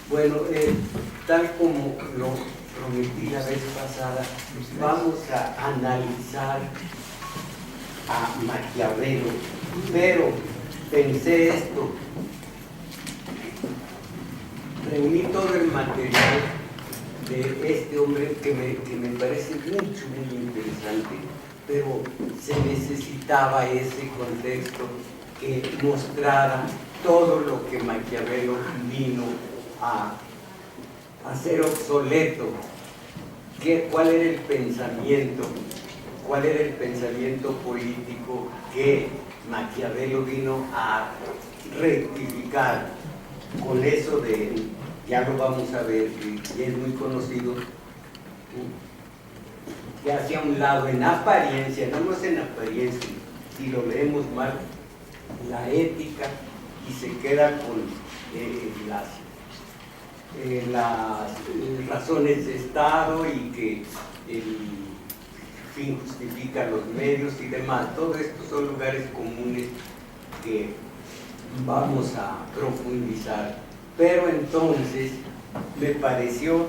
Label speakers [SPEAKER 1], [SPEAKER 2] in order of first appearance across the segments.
[SPEAKER 1] Bueno, tal como lo prometí la vez pasada, vamos a analizar a Maquiavelo, pero pensé esto, reuní todo el material de este hombre que me parece mucho, muy interesante, pero se necesitaba ese contexto que mostrara todo lo que Maquiavelo vino a hacer obsoleto. ¿Cuál era el pensamiento? ¿Cuál era el pensamiento político que Maquiavelo vino a rectificar? Con eso de, ya lo vamos a ver, que es muy conocido, que hacia un lado, en apariencia, no más en apariencia, si lo leemos mal, la ética, y se queda con las razones de Estado y que el fin justifica los medios y demás. Todo esto son lugares comunes que vamos a profundizar. Pero entonces me pareció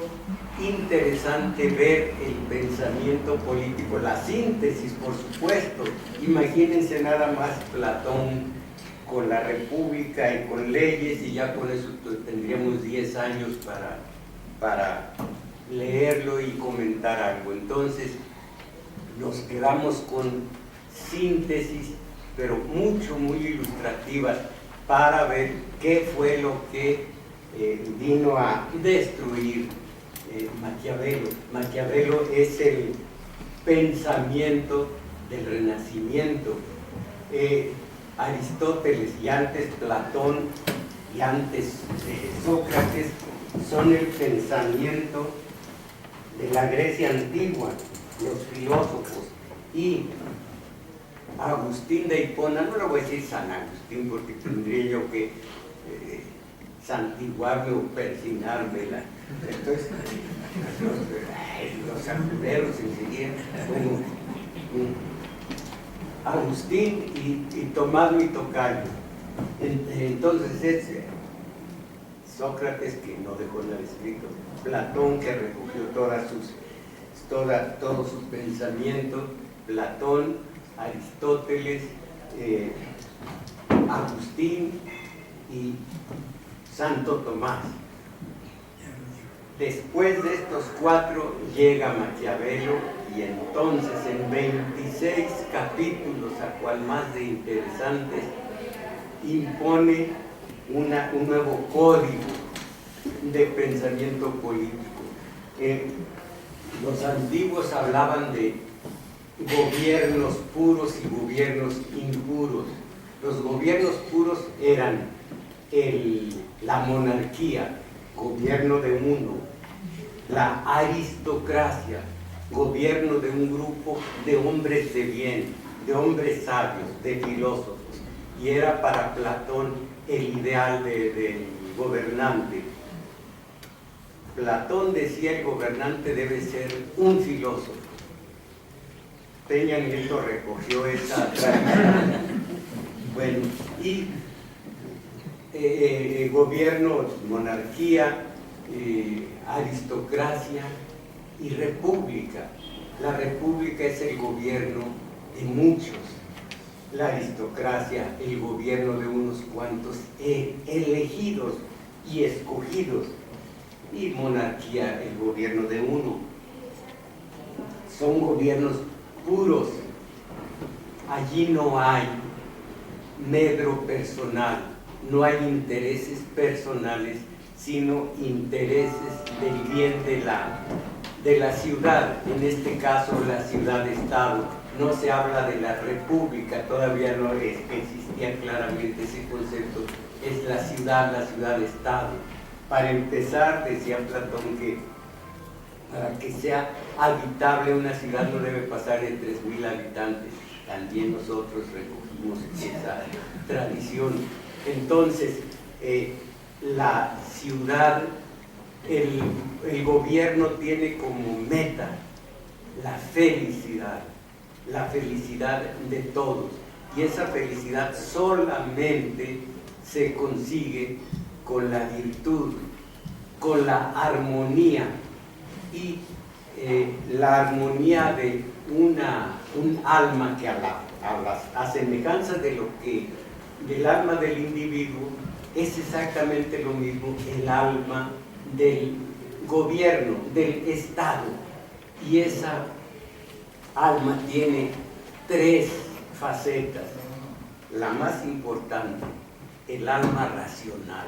[SPEAKER 1] interesante ver el pensamiento político, la síntesis, por supuesto. Imagínense nada más Platón con la República y con leyes, y ya con eso tendríamos 10 años para leerlo y comentar algo. Entonces nos quedamos con síntesis, pero muy ilustrativas, para ver qué fue lo que vino a destruir Maquiavelo. Maquiavelo es el pensamiento del Renacimiento. Aristóteles y antes Platón y antes Sócrates son el pensamiento de la Grecia antigua, los filósofos. Y Agustín de Hipona, no lo voy a decir San Agustín porque tendría yo que santiguarme o persinarme. Entonces, los saluderos enseguida, Agustín y Tomás mi tocayo. Entonces es Sócrates, que no dejó nada escrito, Platón, que recogió todo su pensamiento, Platón, Aristóteles, Agustín y Santo Tomás. Después de estos cuatro llega Maquiavelo, y entonces en 26 capítulos, a cual más de interesantes, impone un nuevo código de pensamiento político. Los antiguos hablaban de gobiernos puros y gobiernos impuros. Los gobiernos puros eran la monarquía, gobierno de uno; la aristocracia, gobierno de un grupo de hombres de bien, de hombres sabios, de filósofos. Y era para Platón el ideal del gobernante. Platón decía: el gobernante debe ser un filósofo. Peña Nieto recogió esa tradición. Bueno, y gobierno, monarquía, aristocracia y república. La república es el gobierno de muchos, la aristocracia el gobierno de unos cuantos elegidos y escogidos, y monarquía el gobierno de uno. Son gobiernos puros. Allí no hay medro personal, no hay intereses personales, sino intereses del bien de la ciudad, en este caso la ciudad-estado. No se habla de la república, todavía no existía claramente ese concepto. Es la ciudad-estado. Para empezar, decía Platón que para que sea habitable una ciudad no debe pasar de 3.000 habitantes. También nosotros recogimos esa tradición. Entonces, la ciudad, el gobierno tiene como meta la felicidad de todos. y esa felicidad solamente se consigue con la virtud, con la armonía, y la armonía de un alma que a semejanza de lo que del alma del individuo es exactamente lo mismo el alma del gobierno, del Estado, y esa alma tiene tres facetas. La más importante, el alma racional,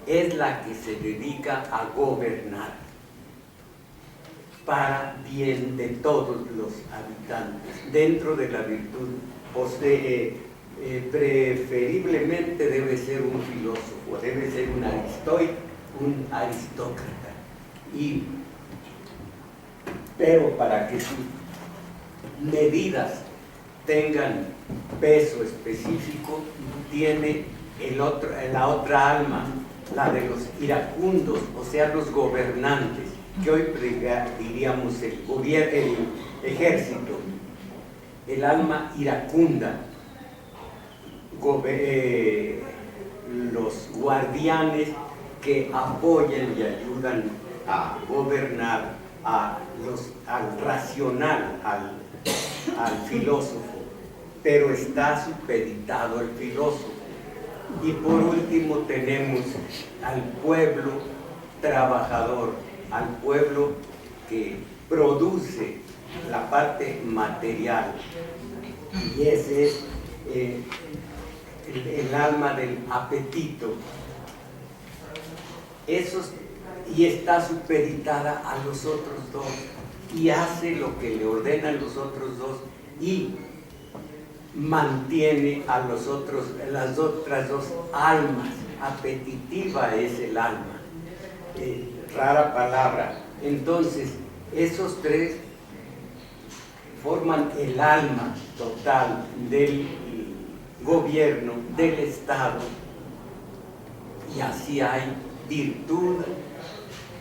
[SPEAKER 1] es la que se dedica a gobernar para bien de todos los habitantes, dentro de la virtud. Preferiblemente debe ser un filósofo, debe ser un aristócrata, pero para que sus medidas tengan peso específico, tiene la otra alma, la de los iracundos, o sea, los gobernantes, que hoy diríamos el ejército, el alma iracunda, los guardianes que apoyan y ayudan a gobernar al racional, al filósofo, pero está supeditado al filósofo. Y por último tenemos al pueblo trabajador, al pueblo que produce la parte material, y ese es el alma del apetito. Y está supeditada a los otros dos, y hace lo que le ordenan los otros dos, y mantiene a las otras dos almas. Apetitiva es el alma, rara palabra. Entonces, esos tres forman el alma total del gobierno, del Estado, y así hay virtud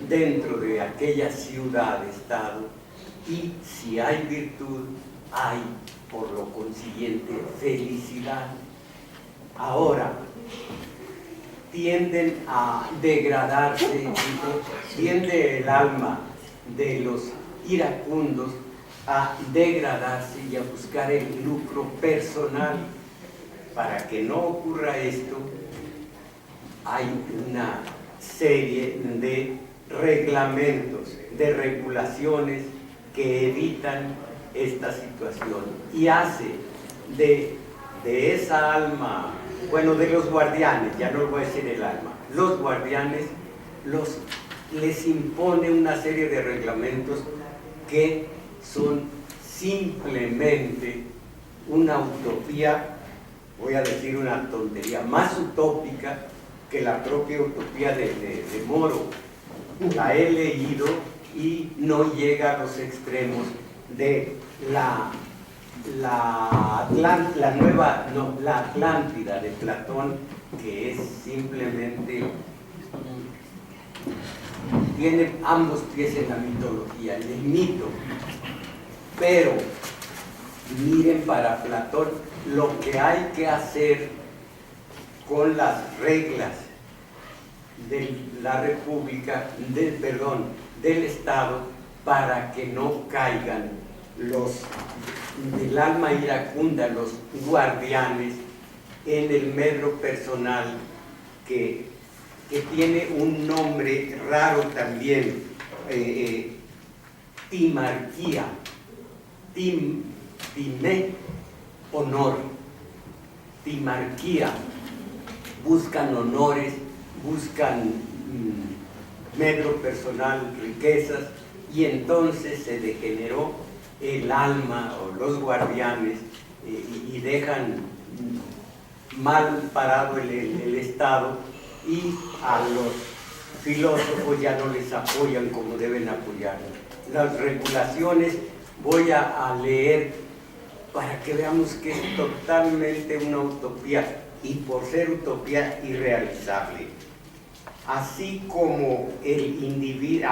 [SPEAKER 1] dentro de aquella ciudad-estado, y si hay virtud, hay por lo consiguiente felicidad. Ahora, tienden a degradarse, tiende el alma de los iracundos a degradarse y a buscar el lucro personal. Para que no ocurra esto, hay una serie de reglamentos, de regulaciones que evitan esta situación, y hace de esa alma, bueno, de los guardianes, ya no voy a decir el alma, los guardianes les impone una serie de reglamentos que son simplemente una utopía, voy a decir una tontería, más utópica que la propia utopía de Moro. La he leído y no llega a los extremos de la Atlántida de Platón, que es simplemente, tiene ambos pies en la mitología, en el mito. Pero miren, para Platón, lo que hay que hacer con las reglas de la República, del Estado, para que no caigan del alma iracunda, los guardianes, en el medro personal, que tiene un nombre raro también, timarquía, timé, honor, timarquía, buscan honores, buscan medro personal, riquezas, y entonces se degeneró el alma o los guardianes, y dejan mal parado el Estado, y a los filósofos ya no les apoyan como deben apoyar. Las regulaciones voy a leer para que veamos que es totalmente una utopía, y por ser utopía irrealizable. Así como en el individuo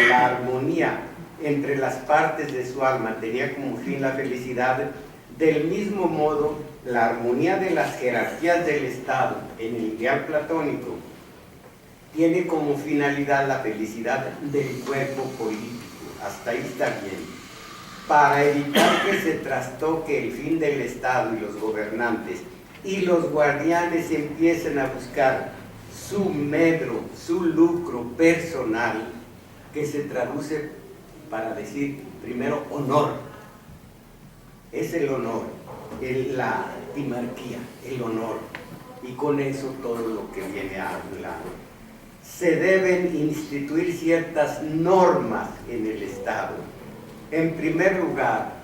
[SPEAKER 1] la armonía entre las partes de su alma tenía como fin la felicidad, Del mismo modo, la armonía de las jerarquías del Estado en el ideal platónico tiene como finalidad la felicidad del cuerpo político. Hasta ahí está bien. Para evitar que se trastoque el fin del Estado y los gobernantes y los guardianes empiecen a buscar su medro, su lucro personal, que se traduce para decir primero honor. Es el honor, la timarquía, el honor, y con eso todo lo que viene a un lado. Se deben instituir ciertas normas en el Estado. En primer lugar,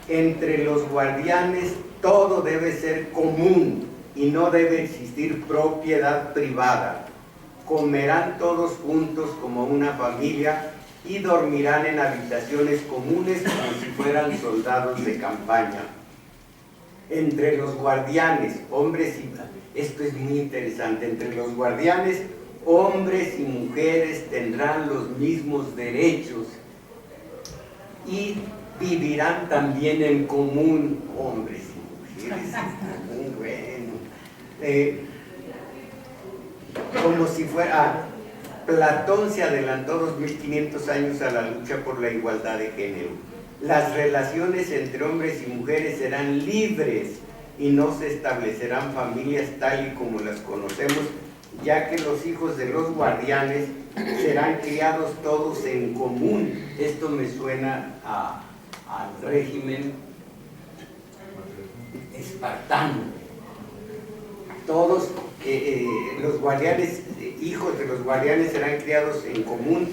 [SPEAKER 1] entre los guardianes todo debe ser común y no debe existir propiedad privada. Comerán todos juntos como una familia y dormirán en habitaciones comunes como si fueran soldados de campaña. Entre los guardianes, hombres y... Esto es muy interesante. Entre los guardianes, hombres y mujeres tendrán los mismos derechos y vivirán también en común, hombres y mujeres en común, bueno. Como si fuera... Platón se adelantó 2500 años a la lucha por la igualdad de género. Las relaciones entre hombres y mujeres serán libres y no se establecerán familias tal y como las conocemos, ya que los hijos de los guardianes serán criados todos en común. Esto me suena al régimen espartano. Todos los guardianes, hijos de los guardianes serán criados en común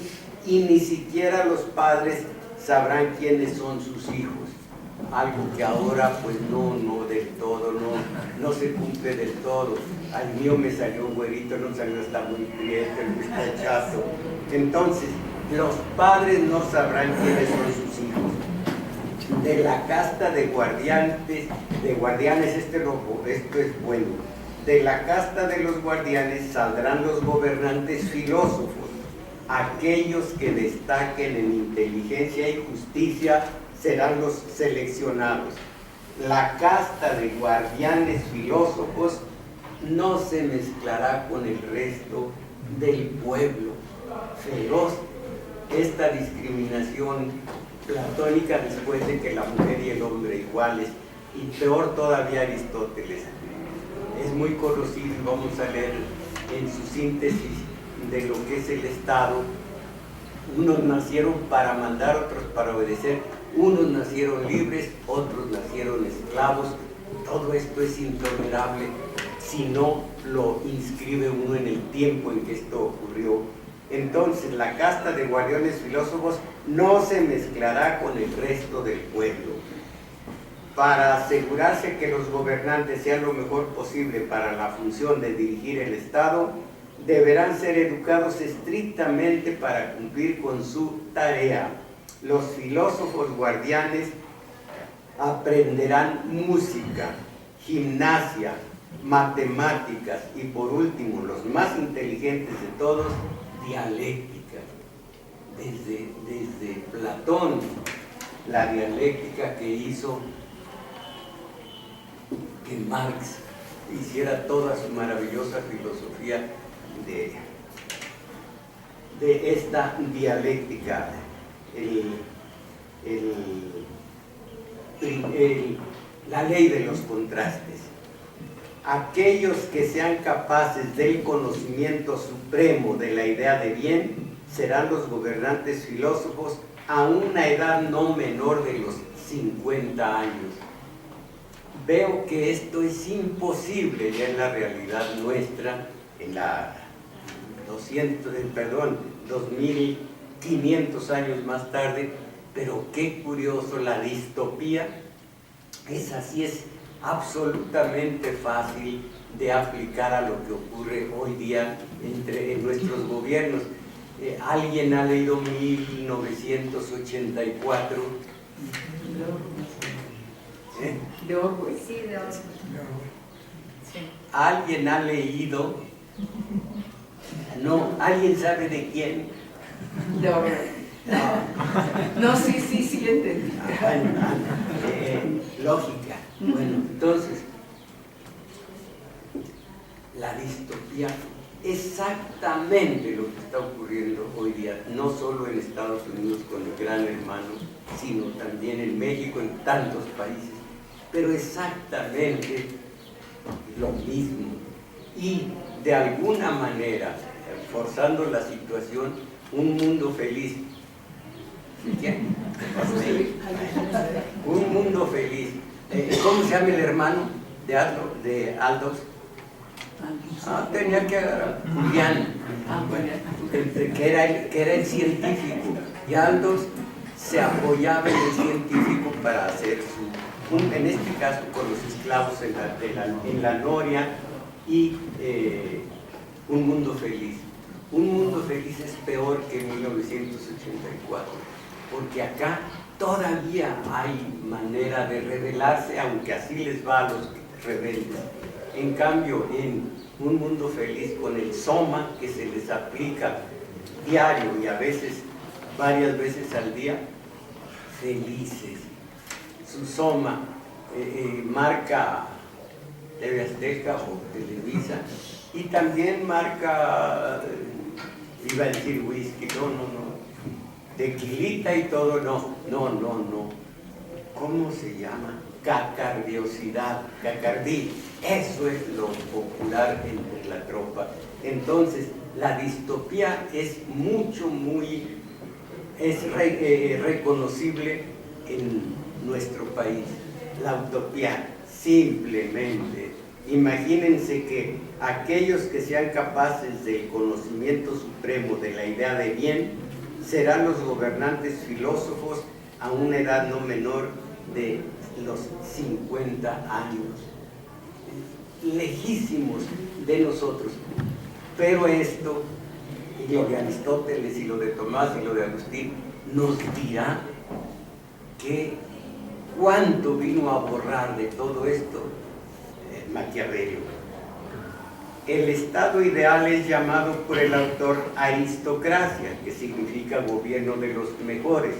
[SPEAKER 1] y ni siquiera los padres sabrán quiénes son sus hijos. Algo que ahora pues no del todo, no se cumple del todo. Al mío me salió un güerito, no salió, está muy prieto, está chato. Entonces, los padres no sabrán quiénes son sus hijos. De la casta de guardianes, esto es bueno. De la casta de los guardianes saldrán los gobernantes filósofos, aquellos que destaquen en inteligencia y justicia serán los seleccionados. La casta de guardianes filósofos no se mezclará con el resto del pueblo feroz. Esta discriminación platónica después de que la mujer y el hombre iguales, y peor todavía Aristóteles, es muy conocido y vamos a leer en su síntesis de lo que es el Estado. Unos nacieron para mandar, otros para obedecer, unos nacieron libres, otros nacieron esclavos. Todo esto es intolerable si no lo inscribe uno en el tiempo en que esto ocurrió. Entonces la casta de guardianes filósofos no se mezclará con el resto del pueblo. Para asegurarse que los gobernantes sean lo mejor posible para la función de dirigir el Estado, deberán ser educados estrictamente para cumplir con su tarea. Los filósofos guardianes aprenderán música, gimnasia, matemáticas y por último, los más inteligentes de todos, dialéctica. Desde Platón, la dialéctica que hizo que Marx hiciera toda su maravillosa filosofía de esta dialéctica, la ley de los contrastes. Aquellos que sean capaces del conocimiento supremo de la idea de bien serán los gobernantes filósofos a una edad no menor de los 50 años. Veo que esto es imposible ya en la realidad nuestra, en la 2500 años más tarde, pero qué curioso, la distopía es así, es absolutamente fácil de aplicar a lo que ocurre hoy día en nuestros gobiernos. ¿Alguien ha leído 1984?
[SPEAKER 2] De Orwell.
[SPEAKER 3] Sí, de Orwell.
[SPEAKER 2] Sí.
[SPEAKER 1] ¿Alguien ha leído? No, ¿alguien sabe de quién?
[SPEAKER 2] De Orwell. No, sí, le entendí.
[SPEAKER 1] lógica. Bueno, entonces, la distopía, exactamente lo que está ocurriendo hoy día, no solo en Estados Unidos con el Gran Hermano, sino también en México, en tantos países, pero exactamente lo mismo. Y de alguna manera, forzando la situación, un mundo feliz. ¿Entiendes? Un mundo feliz. ¿Cómo se llama el hermano de Aldous? Tenía que agarrar Julián, que era el científico, y Aldous se apoyaba en el científico para hacer en este caso con los esclavos en la Noria, y un mundo feliz. Un mundo feliz es peor que 1984, porque acá todavía hay manera de rebelarse, aunque así les va a los rebeldes. En cambio, en un mundo feliz, con el soma que se les aplica diario y a veces varias veces al día, felices. Su soma marca TV Azteca o Televisa, y también marca, iba a decir whisky, no, tequilita y todo, no. ¿Cómo se llama? Cacardiosidad, cacardí. Eso es lo popular entre la tropa. Entonces, la distopía es reconocible en nuestro país. La utopía, simplemente, imagínense que aquellos que sean capaces del conocimiento supremo de la idea de bien serán los gobernantes filósofos a una edad no menor de los 50 años, lejísimos de nosotros. Pero esto, y lo de Aristóteles y lo de Tomás y lo de Agustín, nos dirá que cuánto vino a borrar de todo esto Maquiavelo. El estado ideal es llamado por el autor aristocracia, que significa gobierno de los mejores.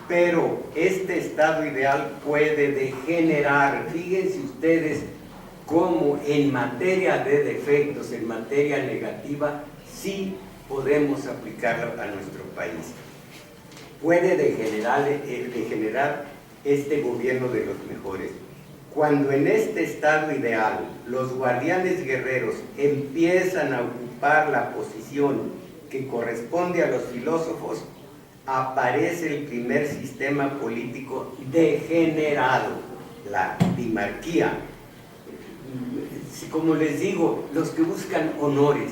[SPEAKER 1] Pero este estado ideal puede degenerar. Fíjense ustedes cómo en materia de defectos, en materia negativa, sí podemos aplicarlo a nuestro país. Puede degenerar este gobierno de los mejores. Cuando en este estado ideal los guardianes guerreros empiezan a ocupar la posición que corresponde a los filósofos, aparece el primer sistema político degenerado, la dimarquía. Como les digo, los que buscan honores,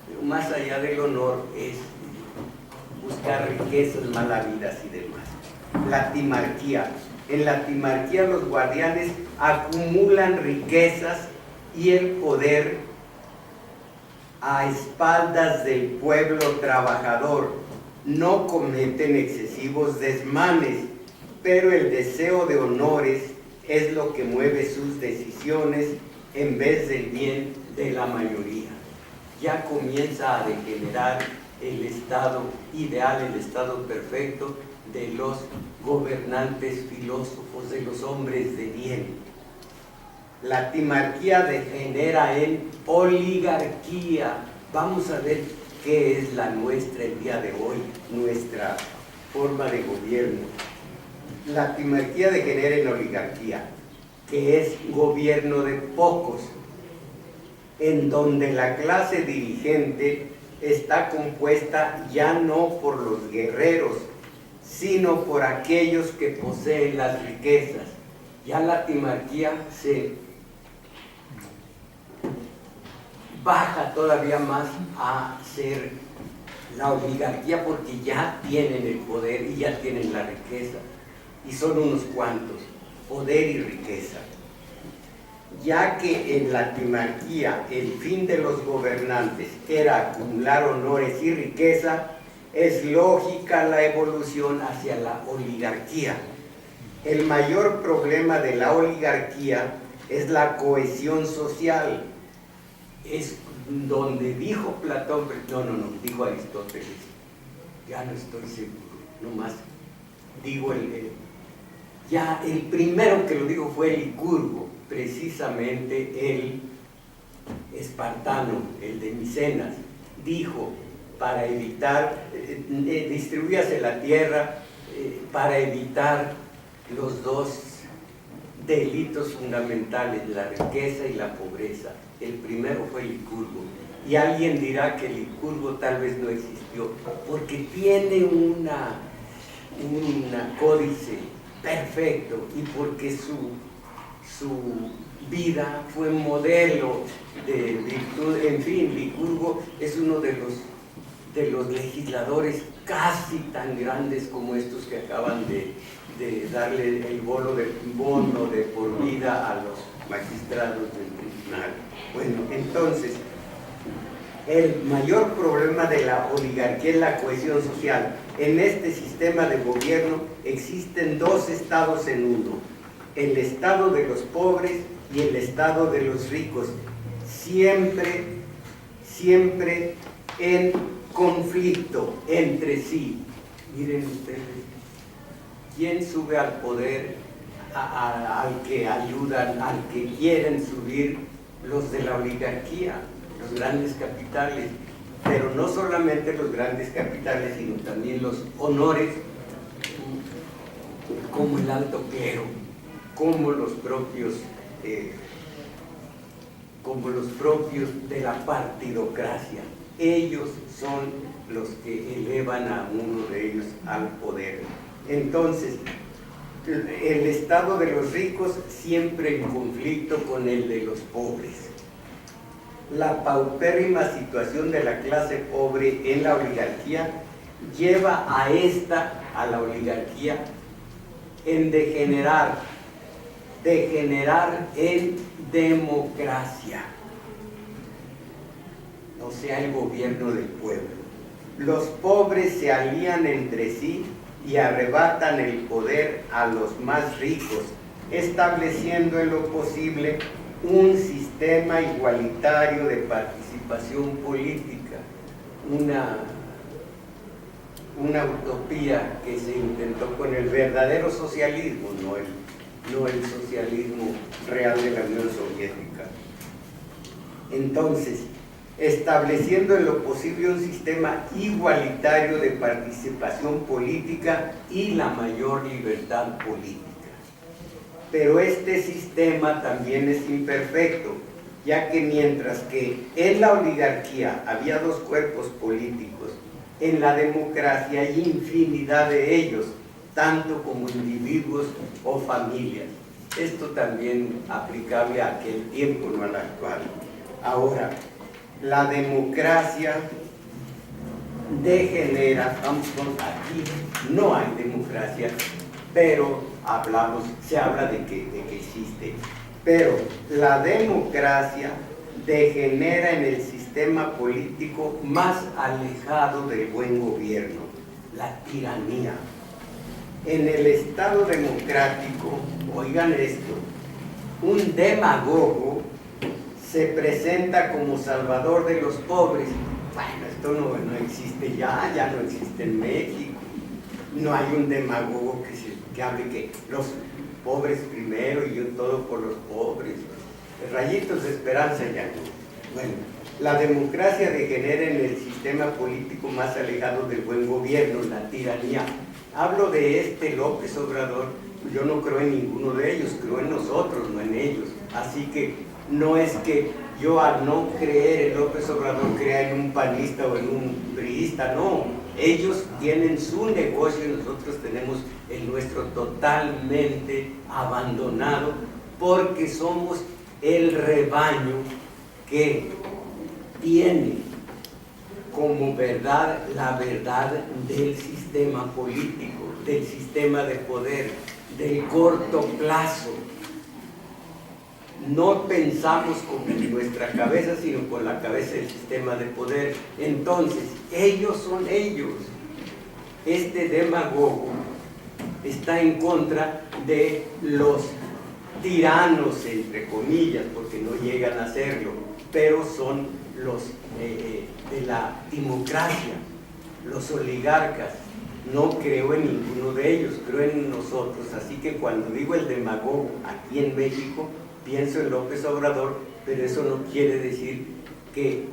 [SPEAKER 1] pero más allá del honor es buscar riquezas, malavidas y demás. La timarquía. En la timarquía los guardianes acumulan riquezas y el poder a espaldas del pueblo trabajador. No cometen excesivos desmanes, pero el deseo de honores es lo que mueve sus decisiones en vez del bien de la mayoría. Ya comienza a degenerar el estado ideal, el estado perfecto de los gobernantes filósofos, de los hombres de bien. La timarquía degenera en oligarquía. Vamos a ver qué es la nuestra el día de hoy, nuestra forma de gobierno. La timarquía degenera en oligarquía, que es gobierno de pocos, en donde la clase dirigente está compuesta ya no por los guerreros, sino por aquellos que poseen las riquezas. Ya la timarquía se baja todavía más a ser la oligarquía, porque ya tienen el poder y ya tienen la riqueza, y son unos cuantos, poder y riqueza. Ya que en la timarquía el fin de los gobernantes era acumular honores y riqueza, es lógica la evolución hacia la oligarquía. El mayor problema de la oligarquía es la cohesión social. Es donde dijo Platón, dijo Aristóteles, ya no estoy seguro, nomás digo Ya el primero que lo dijo fue Licurgo, precisamente el espartano, el de Micenas, dijo, para evitar, distribúyase la tierra para evitar los dos delitos fundamentales, la riqueza y la pobreza. El primero fue Licurgo. Y alguien dirá que Licurgo tal vez no existió, porque tiene un códice perfecto y porque su vida fue modelo de virtud. En fin, Licurgo es uno de los legisladores casi tan grandes como estos que acaban de darle el bono de por vida a los magistrados del tribunal. Bueno, entonces, el mayor problema de la oligarquía es la cohesión social. En este sistema de gobierno existen dos estados en uno: el estado de los pobres y el estado de los ricos, siempre en conflicto entre sí. Miren ustedes, ¿quién sube al poder? Al que ayudan, al que quieren subir los de la oligarquía, los grandes capitales, pero no solamente los grandes capitales, sino también los honores, como el alto clero, como los propios de la partidocracia. Ellos son los que elevan a uno de ellos al poder. Entonces, el estado de los ricos siempre en conflicto con el de los pobres. La paupérrima situación de la clase pobre en la oligarquía lleva a la oligarquía, en degenerar en democracia, o sea, el gobierno del pueblo. Los pobres se alían entre sí y arrebatan el poder a los más ricos, estableciendo en lo posible un sistema igualitario de participación política, una utopía que se intentó con el verdadero socialismo, no el socialismo real de la Unión Soviética. Entonces, estableciendo en lo posible un sistema igualitario de participación política y la mayor libertad política. Pero este sistema también es imperfecto, ya que mientras que en la oligarquía había dos cuerpos políticos, en la democracia hay infinidad de ellos, tanto como individuos o familias. Esto también aplicable a aquel tiempo, no al actual. Ahora, la democracia degenera, aquí no hay democracia, pero se habla de que existe, pero la democracia degenera en el sistema político más alejado del buen gobierno, la tiranía. En el Estado democrático, oigan esto, un demagogo se presenta como salvador de los pobres. Bueno, esto no existe ya no existe en México. No hay un demagogo que hable que los pobres primero y yo todo por los pobres. Rayitos de esperanza ya no. Bueno, la democracia degenera en el sistema político más alejado del buen gobierno, la tiranía. Hablo de este López Obrador, yo no creo en ninguno de ellos, creo en nosotros, no en ellos. Así que no es que yo al no creer en López Obrador crea en un panista o en un priista, no. Ellos tienen su negocio y nosotros tenemos el nuestro totalmente abandonado porque somos el rebaño que tiene como verdad la verdad del sistema político, del sistema de poder, del corto plazo. No pensamos con nuestra cabeza, sino con la cabeza del sistema de poder. Entonces, ellos son ellos. Este demagogo está en contra de los tiranos, entre comillas, porque no llegan a serlo, pero son los de la democracia, los oligarcas. no creo en ninguno de ellos, creo en nosotros. Así que cuando digo el demagogo aquí en México, pienso en López Obrador, pero eso no quiere decir que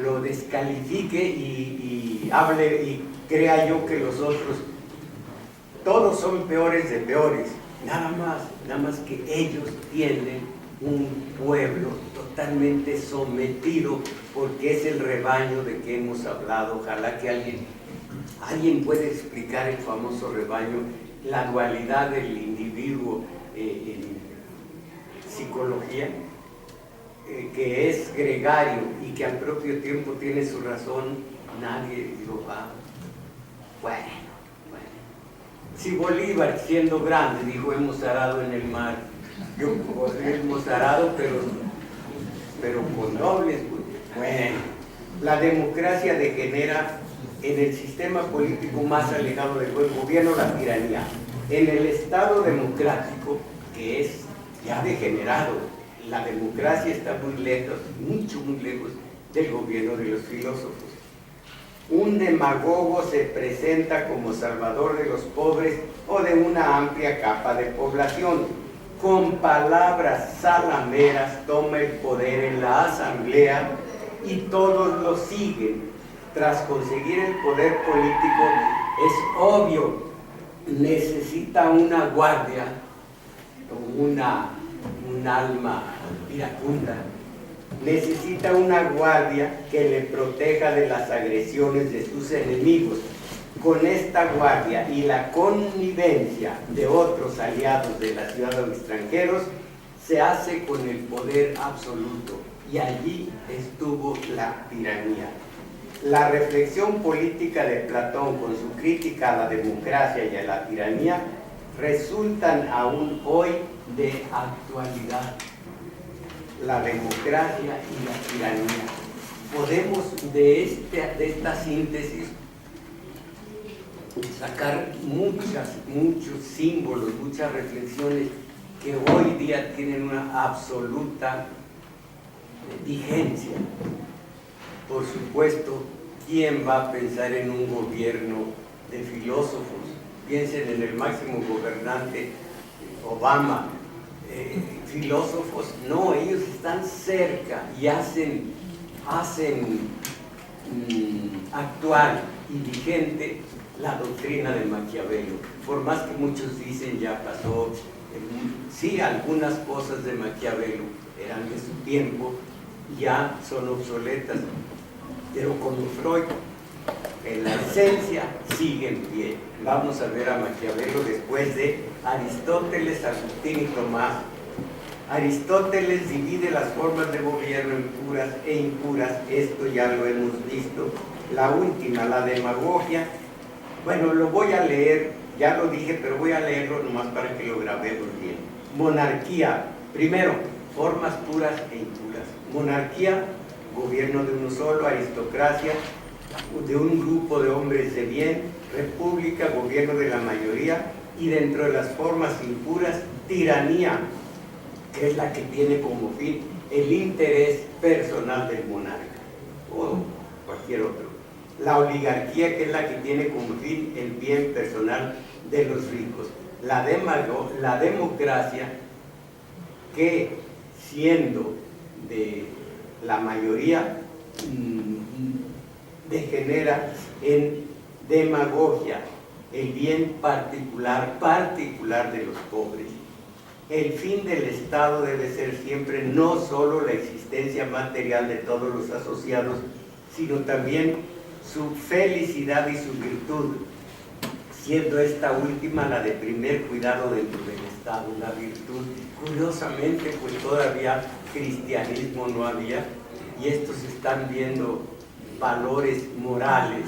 [SPEAKER 1] lo descalifique y hable y crea yo que los otros todos son peores de peores. Nada más que ellos tienen un pueblo totalmente sometido, porque es el rebaño de que hemos hablado. Ojalá que alguien pueda explicar el famoso rebaño, la dualidad del individuo en psicología, que es gregario y que al propio tiempo tiene su razón. Nadie lo va. Bueno. Si Bolívar, siendo grande, dijo: hemos arado en el mar, yo hemos arado, pero con dobles. Bueno, la democracia degenera en el sistema político más alejado del buen gobierno, la tiranía. En el Estado democrático, que es ya degenerado, la democracia está muy lejos, muy lejos del gobierno de los filósofos. Un demagogo se presenta como salvador de los pobres o de una amplia capa de población. Con palabras zalameras toma el poder en la asamblea y todos lo siguen. Tras conseguir el poder político, es obvio, necesita una guardia, un alma iracunda. Necesita una guardia que le proteja de las agresiones de sus enemigos. Con esta guardia y la connivencia de otros aliados de la ciudad o extranjeros, se hace con el poder absoluto, y allí estuvo la tiranía. La reflexión política de Platón, con su crítica a la democracia y a la tiranía, resultan aún hoy de actualidad. La democracia y la tiranía. Podemos de esta síntesis sacar muchos símbolos, muchas reflexiones que hoy día tienen una absoluta vigencia. Por supuesto, ¿quién va a pensar en un gobierno de filósofos? Piensen en el máximo gobernante, Obama. Filósofos, no, ellos están cerca y hacen actual y vigente la doctrina de Maquiavelo. Por más que muchos dicen ya pasó, sí, algunas cosas de Maquiavelo eran de su tiempo, ya son obsoletas, pero como Freud, en la esencia sigue en pie. Vamos a ver a Maquiavelo después de Aristóteles, Agustín y Tomás. Aristóteles divide las formas de gobierno en puras e impuras, esto ya lo hemos visto. La última, la demagogia, bueno, lo voy a leer, ya lo dije, pero voy a leerlo nomás para que lo grabemos bien. Monarquía, primero, formas puras e impuras. Monarquía, gobierno de uno solo. Aristocracia, de un grupo de hombres de bien. República, gobierno de la mayoría. Y dentro de las formas impuras, tiranía, que es la que tiene como fin el interés personal del monarca o cualquier otro. La oligarquía, que es la que tiene como fin el bien personal de los ricos. La democracia, que siendo de la mayoría, degenera en demagogia, el bien particular de los pobres. El fin del Estado debe ser siempre no solo la existencia material de todos los asociados, sino también su felicidad y su virtud, siendo esta última la de primer cuidado dentro del Estado, la virtud. Curiosamente, pues todavía cristianismo no había, y estos están viendo valores morales,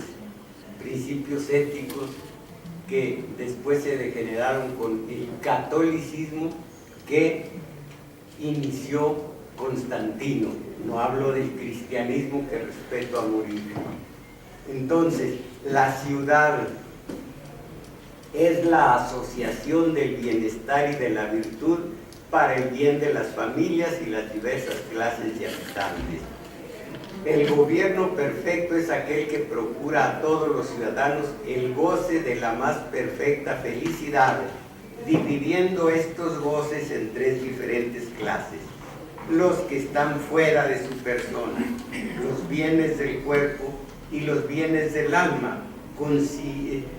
[SPEAKER 1] principios éticos, que después se degeneraron con el catolicismo que inició Constantino. No hablo del cristianismo, que respeto a morir. Entonces, la ciudad es la asociación del bienestar y de la virtud para el bien de las familias y las diversas clases de habitantes. El gobierno perfecto es aquel que procura a todos los ciudadanos el goce de la más perfecta felicidad, dividiendo estos goces en tres diferentes clases: los que están fuera de su persona, los bienes del cuerpo y los bienes del alma.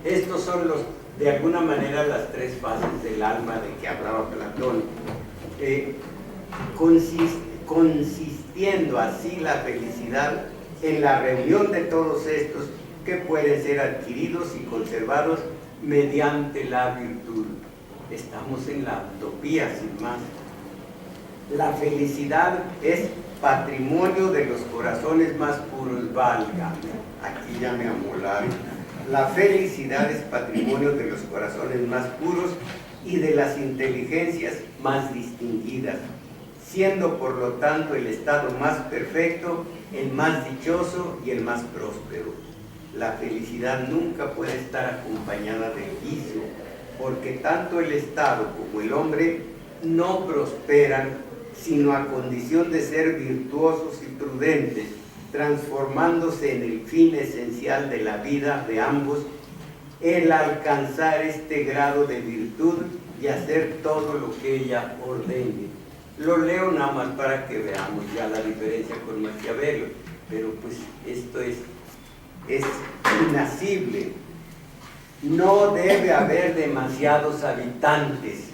[SPEAKER 1] Estos son de alguna manera las tres fases del alma de que hablaba Platón, consistiendo así la felicidad en la reunión de todos estos, que pueden ser adquiridos y conservados mediante la virtud. Estamos en la utopía, sin más. La felicidad es patrimonio de los corazones más puros, valga. Aquí ya me amolaron. La felicidad es patrimonio de los corazones más puros y de las inteligencias más distinguidas, siendo por lo tanto el estado más perfecto, el más dichoso y el más próspero. La felicidad nunca puede estar acompañada del vicio, porque tanto el Estado como el hombre no prosperan sino a condición de ser virtuosos y prudentes, transformándose en el fin esencial de la vida de ambos, el alcanzar este grado de virtud y hacer todo lo que ella ordene. Lo leo nada más para que veamos ya la diferencia con Maquiavelo, pero pues esto es inasible. No debe haber demasiados habitantes,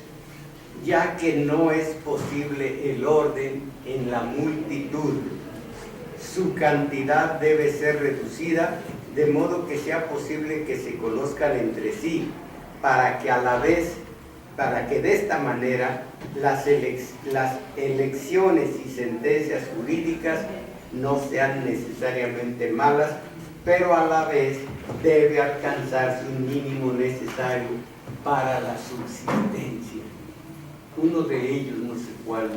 [SPEAKER 1] ya que no es posible el orden en la multitud. Su cantidad debe ser reducida de modo que sea posible que se conozcan entre sí, para que de esta manera las elecciones y sentencias jurídicas no sean necesariamente malas, pero a la vez debe alcanzarse un mínimo necesario para la subsistencia. Uno de ellos, no sé cuál,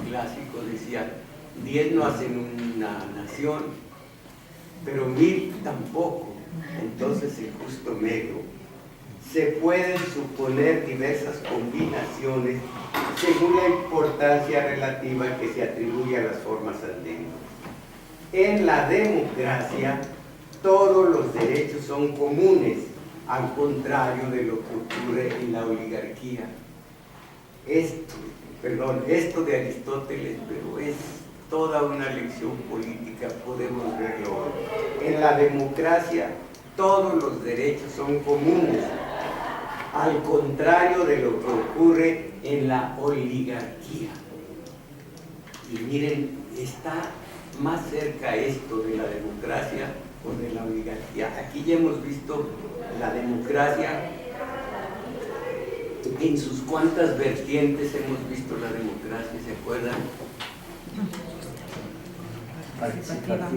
[SPEAKER 1] clásico, decía: 10 no hacen una nación, pero 1000 tampoco. Entonces el justo medio. Se pueden suponer diversas combinaciones según la importancia relativa que se atribuye a las formas anteriores. En la democracia, todos los derechos son comunes, al contrario de lo que ocurre en la oligarquía. Esto de Aristóteles, pero es toda una lección política, podemos verlo. En la democracia, todos los derechos son comunes, al contrario de lo que ocurre en la oligarquía. Y miren, está más cerca esto de la democracia o de la oligarquía. Aquí ya hemos visto la democracia, en sus cuantas vertientes hemos visto la democracia, ¿se acuerdan?
[SPEAKER 3] Participativa.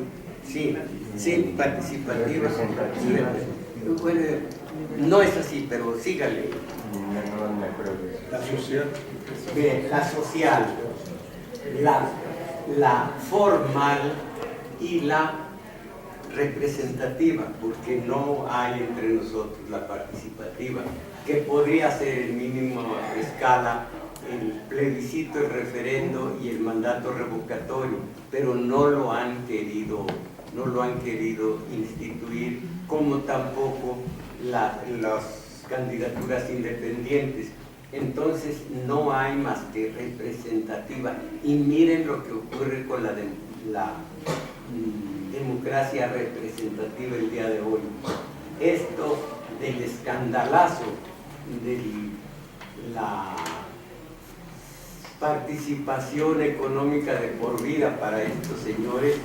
[SPEAKER 1] Sí, participativa. Bueno, no es así, pero sígale.
[SPEAKER 3] La social.
[SPEAKER 1] La social, la formal y la representativa, porque no hay entre nosotros la participativa, que podría ser en mínima escala el plebiscito, el referendo y el mandato revocatorio, pero no lo han querido instituir, como tampoco las candidaturas independientes. Entonces no hay más que representativa. Y miren lo que ocurre con la democracia representativa el día de hoy. Esto del escandalazo de la participación económica de por vida para estos señores,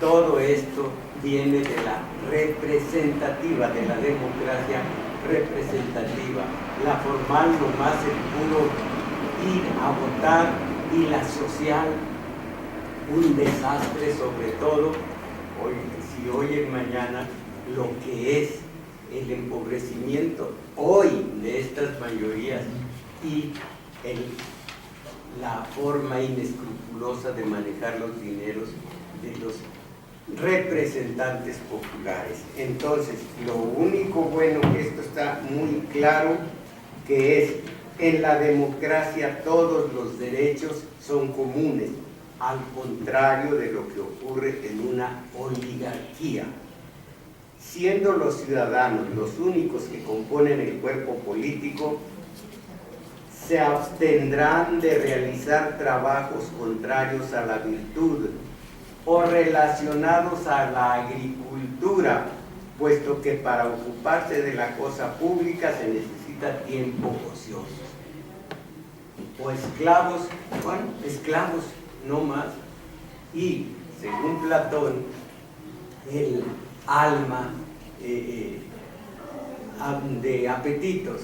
[SPEAKER 1] todo esto viene de la representativa, de la democracia representativa. La formal nomás el puro ir a votar, y la social un desastre, sobre todo si oyen mañana lo que es el empobrecimiento hoy de estas mayorías y la forma inescrupulosa de manejar los dineros de los representantes populares. Entonces, lo único bueno, que esto está muy claro, que es: en la democracia todos los derechos son comunes, al contrario de lo que ocurre en una oligarquía. Siendo los ciudadanos los únicos que componen el cuerpo político, se abstendrán de realizar trabajos contrarios a la virtud o relacionados a la agricultura, puesto que para ocuparse de la cosa pública se necesita tiempo ocioso. O esclavos, bueno, esclavos, no más. Y, según Platón, el alma de apetitos,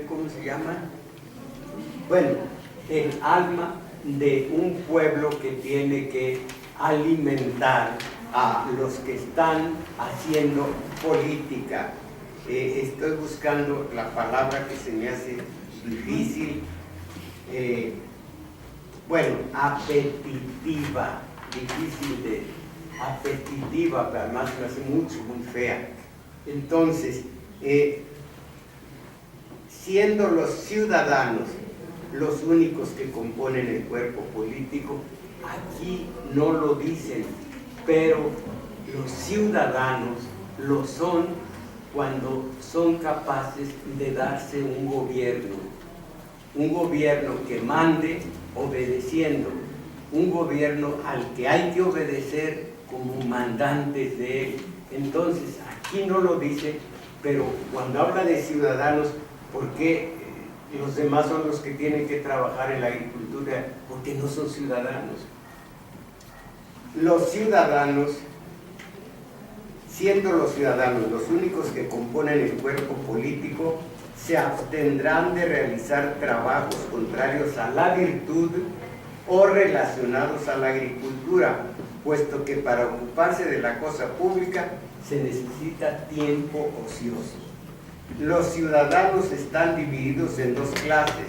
[SPEAKER 1] ¿cómo se llama? Bueno, el alma de un pueblo que tiene que alimentar a los que están haciendo política. Estoy buscando la palabra que se me hace difícil. Bueno, apetitiva, difícil de apetitiva, pero además me hace muy fea. Entonces, siendo los ciudadanos los únicos que componen el cuerpo político, aquí no lo dicen, pero los ciudadanos lo son cuando son capaces de darse un gobierno que mande obedeciendo, un gobierno al que hay que obedecer como mandantes de él. Entonces, aquí no lo dice, pero cuando habla de ciudadanos, ¿por qué los demás son los que tienen que trabajar en la agricultura? Porque no son ciudadanos. Los ciudadanos, siendo los ciudadanos los únicos que componen el cuerpo político, se abstendrán de realizar trabajos contrarios a la virtud o relacionados a la agricultura, puesto que para ocuparse de la cosa pública se necesita tiempo ocioso. Los ciudadanos están divididos en dos clases: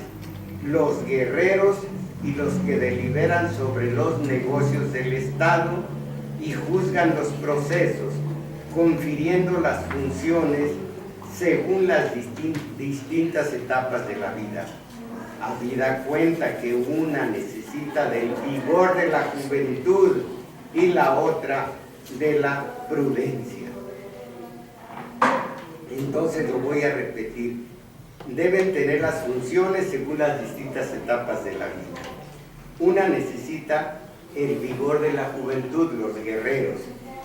[SPEAKER 1] los guerreros y los que deliberan sobre los negocios del Estado y juzgan los procesos, confiriendo las funciones según las distintas etapas de la vida. Habida cuenta que una necesita del vigor de la juventud y la otra de la prudencia. Entonces lo voy a repetir: deben tener las funciones según las distintas etapas de la vida. Una necesita el vigor de la juventud, los guerreros,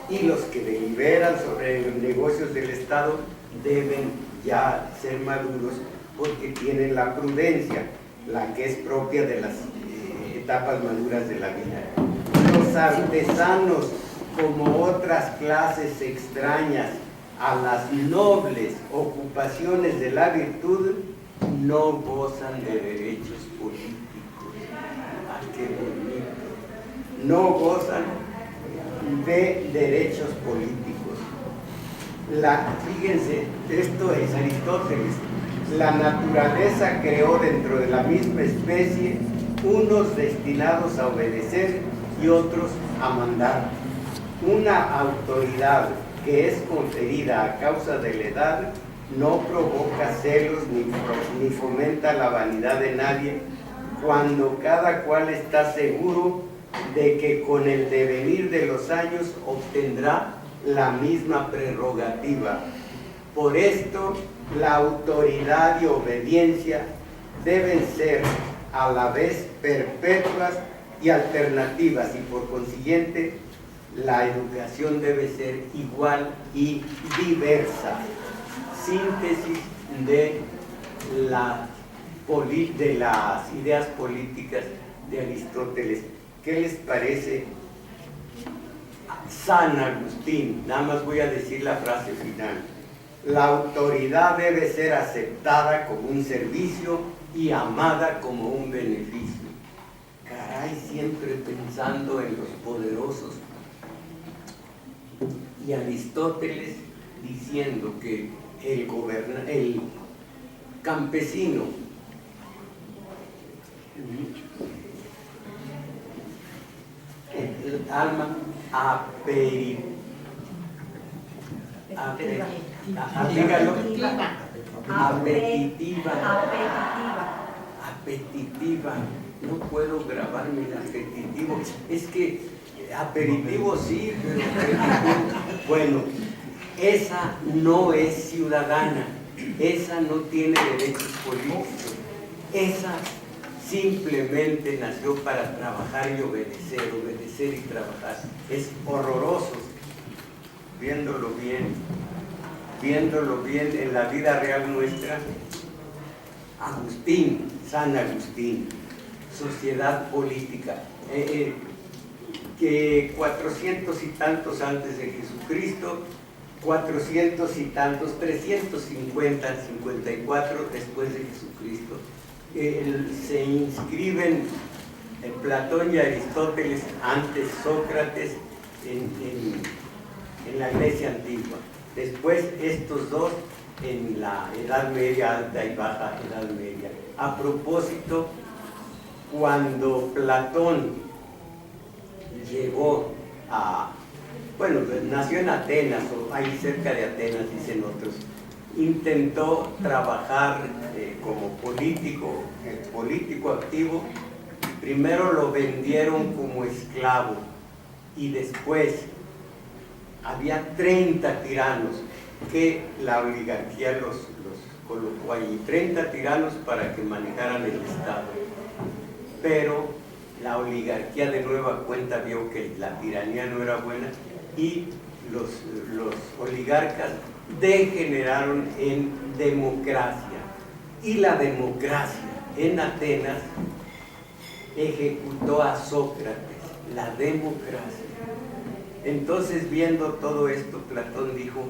[SPEAKER 1] y los que deliberan sobre los negocios del Estado deben ya ser maduros porque tienen la prudencia, la que es propia de las etapas maduras de la vida. Los artesanos, como otras clases extrañas a las nobles ocupaciones de la virtud, no gozan de derechos políticos. ¡Ay, qué bonito! No gozan de derechos políticos. Fíjense, esto es Aristóteles. La naturaleza creó dentro de la misma especie unos destinados a obedecer y otros a mandar. Una autoridad que es conferida a causa de la edad no provoca celos ni fomenta la vanidad de nadie, cuando cada cual está seguro de que con el devenir de los años obtendrá la misma prerrogativa. Por esto, la autoridad y obediencia deben ser a la vez perpetuas y alternativas, y por consiguiente la educación debe ser igual y diversa. Síntesis de las ideas políticas de Aristóteles. ¿Qué les parece? San Agustín, nada más voy a decir la frase final: la autoridad debe ser aceptada como un servicio y amada como un beneficio. Caray, siempre pensando en los poderosos. Y Aristóteles diciendo que el campesino, el alma apetitiva, no puedo grabarme el adjetivo, es que aperitivo sí, pero aperitivo, bueno, esa no es ciudadana, esa no tiene derechos políticos, esa simplemente nació para trabajar y obedecer y trabajar. Es horroroso, viéndolo bien en la vida real nuestra. Agustín, San Agustín, sociedad política, que 400 y tantos antes de Jesucristo, 400 y tantos, 350, 54 después de Jesucristo, se inscriben Platón y Aristóteles, antes Sócrates, en la Grecia antigua. Después estos dos en la Edad Media, Alta y Baja Edad Media. A propósito, cuando Platón llegó a, bueno, nació en Atenas, o ahí cerca de Atenas, dicen otros, intentó trabajar como político activo. Primero lo vendieron como esclavo y después había 30 tiranos que la oligarquía los colocó allí, 30 tiranos para que manejaran el Estado, pero la oligarquía de nueva cuenta vio que la tiranía no era buena y los oligarcas degeneraron en democracia, y la democracia en Atenas ejecutó a Sócrates, la democracia. Entonces, viendo todo esto, Platón dijo: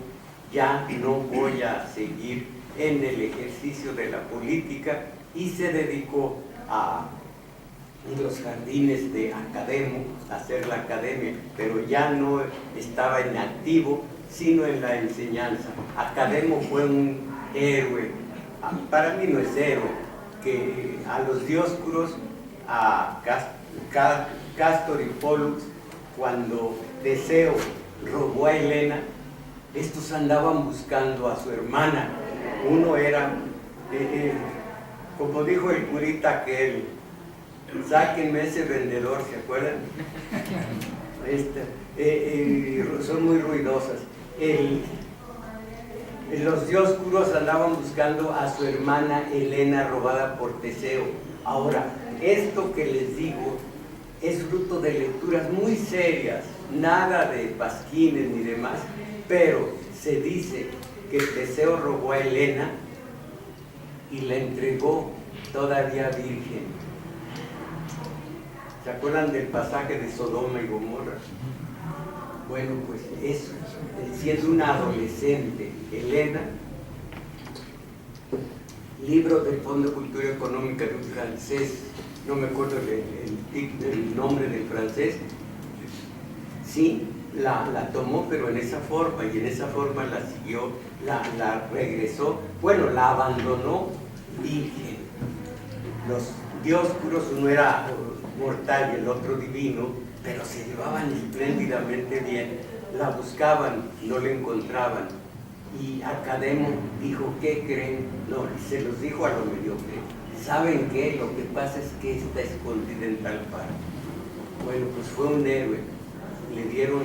[SPEAKER 1] ya no voy a seguir en el ejercicio de la política, y se dedicó a los jardines de Academo, a hacer la academia, pero ya no estaba en activo, sino en la enseñanza. Academo fue un héroe, para mí no es héroe, que a los Dioscuros, a Cástor y Pólux, cuando Teseo robó a Helena, estos andaban buscando a su hermana. Uno era, como dijo el curita aquel, sáquenme ese vendedor, ¿se acuerdan? Son muy ruidosas. Los Dioscuros andaban buscando a su hermana Helena, robada por Teseo. Ahora, esto que les digo es fruto de lecturas muy serias, nada de pasquines ni demás, pero se dice que Teseo robó a Helena y la entregó todavía virgen. ¿Se acuerdan del pasaje de Sodoma y Gomorra? Bueno, pues eso, siendo una adolescente, Helena, libro del Fondo de Cultura Económica de un francés, no me acuerdo el nombre del francés, sí, la tomó, pero en esa forma, y en esa forma la siguió, la regresó, bueno, la abandonó virgen. Los Dioscuros, uno era mortal y el otro divino, pero se llevaban espléndidamente bien, la buscaban, no la encontraban, y Academo dijo: ¿qué creen? No, se los dijo a lo mediocre: ¿saben qué? Lo que pasa es que está escondida en tal parte. Bueno, pues fue un héroe, le dieron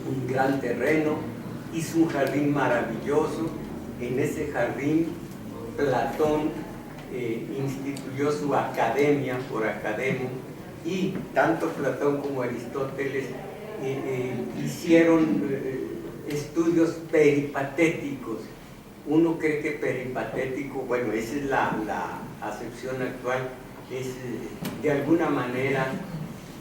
[SPEAKER 1] un gran terreno, hizo un jardín maravilloso. En ese jardín Platón instituyó su academia por Academo, y tanto Platón como Aristóteles hicieron estudios peripatéticos. Uno cree que peripatético, bueno, esa es la acepción actual, es de alguna manera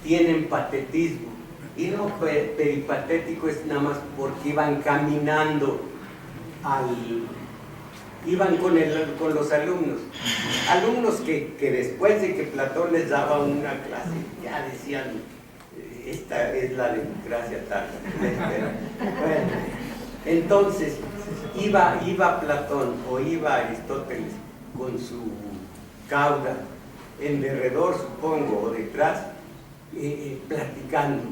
[SPEAKER 1] tienen patetismo, y no, peripatético es nada más porque iban caminando iban con los alumnos que después de que Platón les daba una clase ya decían: esta es la democracia tal. Bueno, entonces iba Platón o iba Aristóteles con su cauda en derredor, supongo, o detrás, platicando,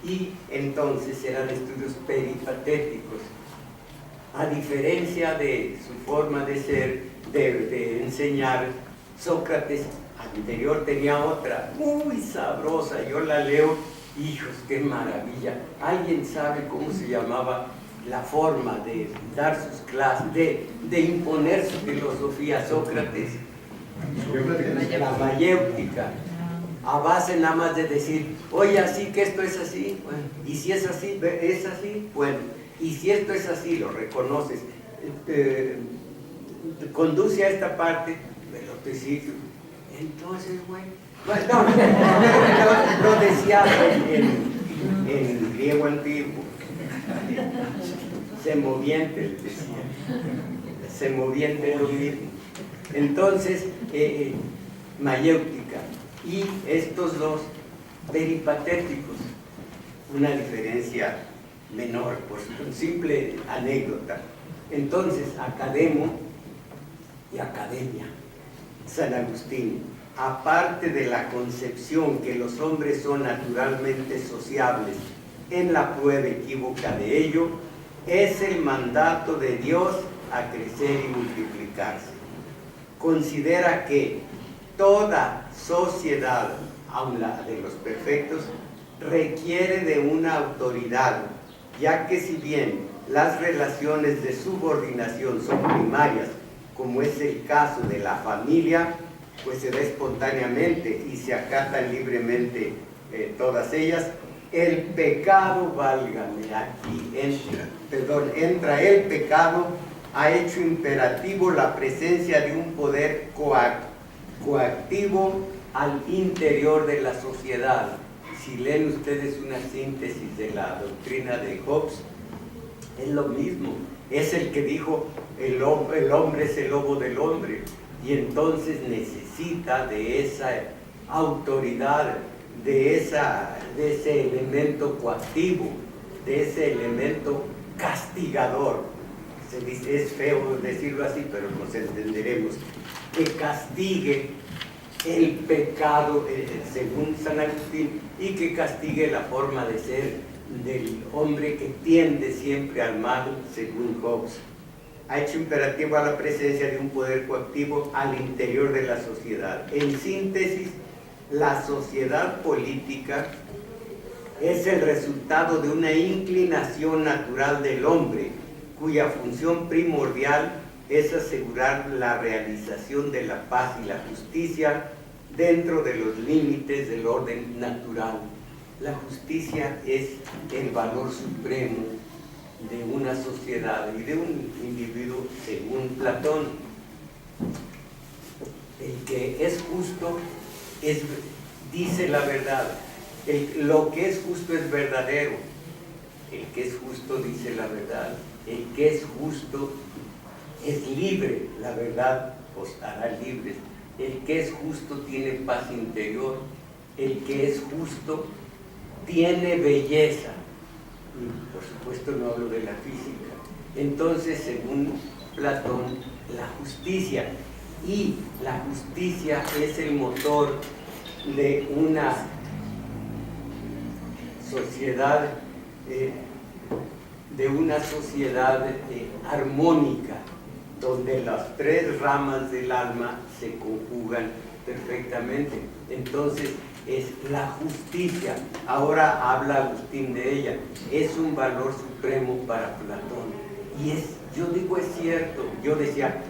[SPEAKER 1] y entonces eran estudios peripatéticos. A diferencia de su forma de ser, de enseñar, Sócrates anterior tenía otra muy sabrosa, yo la leo, hijos, qué maravilla. ¿Alguien sabe cómo se llamaba la forma de dar sus clases, de imponer su filosofía? Sócrates, la mayéutica, a base nada más de decir, oye, así que esto es así, bueno, y si es así, bueno, y si esto es así, lo reconoces, conduce a esta parte, pero te sigue. Entonces, bueno, lo decía en griego antiguo, semoviente, decía, semoviente lo mismo. Entonces, mayéutica y estos dos peripatéticos, una diferencia menor, por una simple anécdota. Entonces, academo y academia. San Agustín, aparte de la concepción que los hombres son naturalmente sociables en la prueba equívoca de ello, es el mandato de Dios a crecer y multiplicarse. Considera que toda sociedad, aun la de los perfectos, requiere de una autoridad, ya que si bien las relaciones de subordinación son primarias, como es el caso de la familia, pues se da espontáneamente y se acatan libremente todas ellas, el pecado, válgame, aquí entra el pecado, ha hecho imperativo la presencia de un poder coactivo al interior de la sociedad. Si leen ustedes una síntesis de la doctrina de Hobbes, es lo mismo, es el que dijo el hombre es el lobo del hombre, y entonces necesita de esa autoridad, de ese elemento coactivo, de ese elemento castigador. Se dice, es feo decirlo así, pero nos entenderemos, que castigue el pecado, según San Agustín, y que castigue la forma de ser del hombre que tiende siempre al mal, según Hobbes. Ha hecho imperativa la presencia de un poder coactivo al interior de la sociedad. En síntesis, la sociedad política es el resultado de una inclinación natural del hombre, cuya función primordial es asegurar la realización de la paz y la justicia dentro de los límites del orden natural. La justicia es el valor supremo de una sociedad y de un individuo, según Platón. El que es justo dice la verdad. Lo que es justo es verdadero. El que es justo dice la verdad. El que es justo es libre. La verdad os hará libres. El que es justo tiene paz interior. El que es justo tiene belleza. Y por supuesto no hablo de la física. Entonces, según Platón, la justicia, y la justicia es el motor de una sociedad, armónica, donde las tres ramas del alma se conjugan perfectamente. Entonces, es la justicia. Ahora habla Agustín de ella. Es un valor supremo para Platón. Y yo digo, es cierto. Yo decía,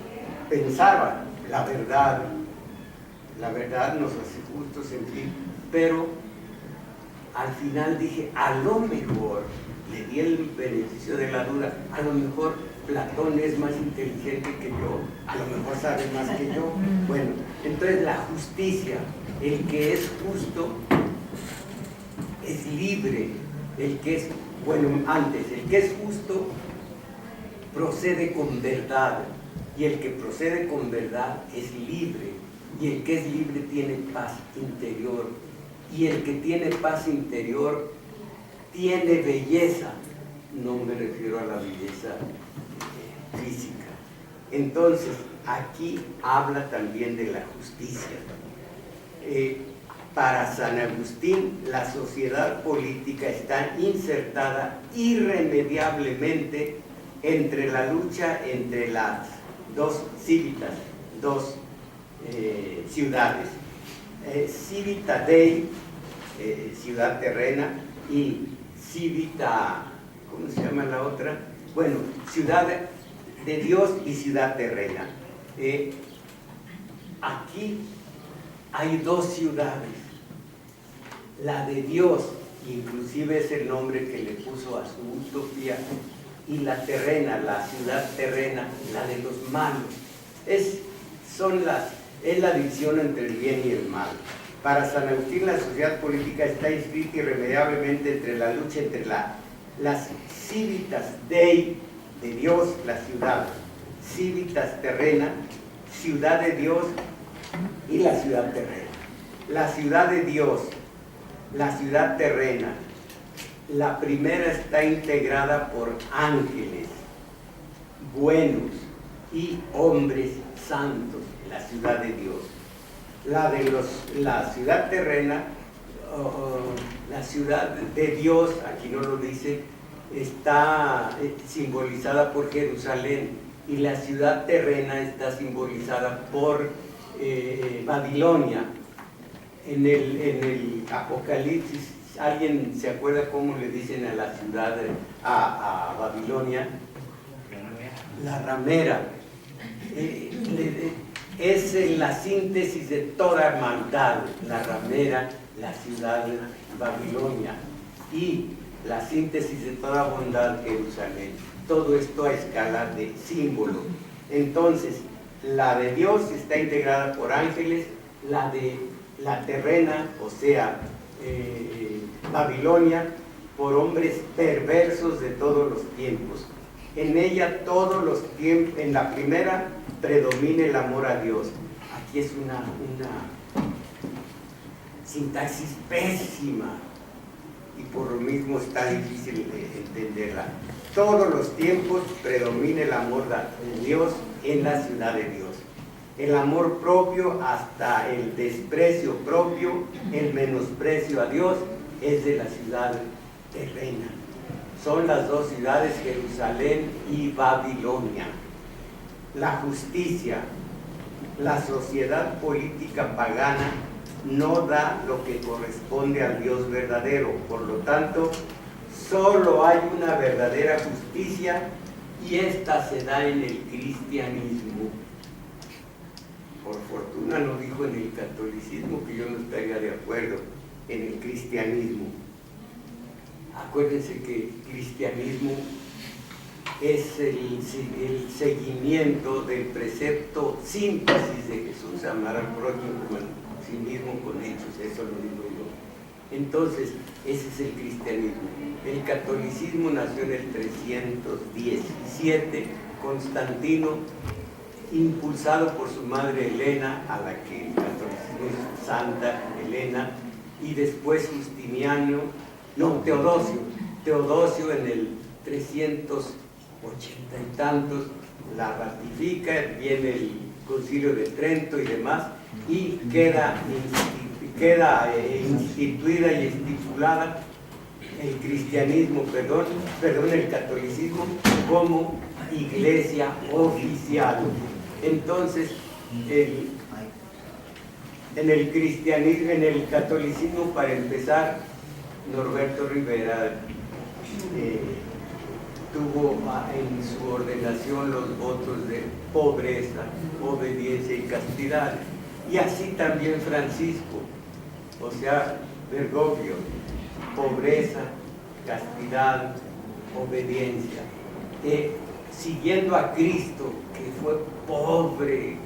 [SPEAKER 1] pensaba, la verdad nos hace justos, en fin, pero al final dije, a lo mejor, le di el beneficio de la duda, a lo mejor Platón es más inteligente que yo, a lo mejor sabe más que yo. Bueno, entonces la justicia, el que es justo es libre, el que es justo procede con verdad, y el que procede con verdad es libre, y el que es libre tiene paz interior, y el que tiene paz interior tiene belleza. No me refiero a la belleza física. Entonces, aquí habla también de la justicia. Para San Agustín, la sociedad política está insertada irremediablemente entre la lucha entre las dos civitas, dos ciudades, Civita Dei, ciudad terrena, y Civita, ¿cómo se llama la otra? Bueno, ciudad de Dios y ciudad terrena. Aquí hay dos ciudades, la de Dios, inclusive es el nombre que le puso a su utopía, y la terrena, la ciudad terrena, la de los malos. Es la división entre el bien y el mal. Para San Agustín, la sociedad política está inscrita irremediablemente entre la lucha entre las civitas Dei, de Dios, la ciudad, civitas terrena, ciudad de Dios, y la ciudad terrena. La ciudad de Dios, la ciudad terrena, la primera está integrada por ángeles buenos y hombres santos, la ciudad de Dios. La ciudad terrena, la ciudad de Dios, aquí no lo dice, está simbolizada por Jerusalén, y la ciudad terrena está simbolizada por Babilonia. En el Apocalipsis, ¿alguien se acuerda cómo le dicen a la ciudad, a Babilonia? La ramera. Es la síntesis de toda maldad, la ramera, la ciudad de Babilonia, y la síntesis de toda bondad, Jerusalén. Todo esto a escala de símbolo. Entonces, la de Dios está integrada por ángeles, la de la terrena, o sea, Babilonia, por hombres perversos de todos los tiempos. En ella todos los tiempos, en la primera predomina el amor a Dios. Aquí es una sintaxis pésima, y por lo mismo está difícil de entenderla. Todos los tiempos predomina el amor de Dios en la ciudad de Dios. El amor propio hasta el desprecio propio, el menosprecio a Dios, es de la ciudad terrena. Son las dos ciudades, Jerusalén y Babilonia. La justicia, la sociedad política pagana no da lo que corresponde al Dios verdadero. Por lo tanto, solo hay una verdadera justicia, y esta se da en el cristianismo. Por fortuna no dijo en el catolicismo, que yo no estaría de acuerdo, en el cristianismo. Acuérdense que el cristianismo es el seguimiento del precepto síntesis de Jesús, amar al prójimo como a sí mismo con hechos, eso lo digo yo. Entonces, ese es el cristianismo. El catolicismo nació en el 317, Constantino, impulsado por su madre Helena, a la que el catolicismo es Santa Helena, y después Teodosio en el 380 y tantos la ratifica, viene el Concilio de Trento y demás, y queda instituida y estipulada el cristianismo, el catolicismo como iglesia oficial. Entonces, en el catolicismo, para empezar, Norberto Rivera tuvo en su ordenación los votos de pobreza, obediencia y castidad, y así también Francisco, o sea, Bergoglio, pobreza, castidad, obediencia, siguiendo a Cristo, que fue pobre.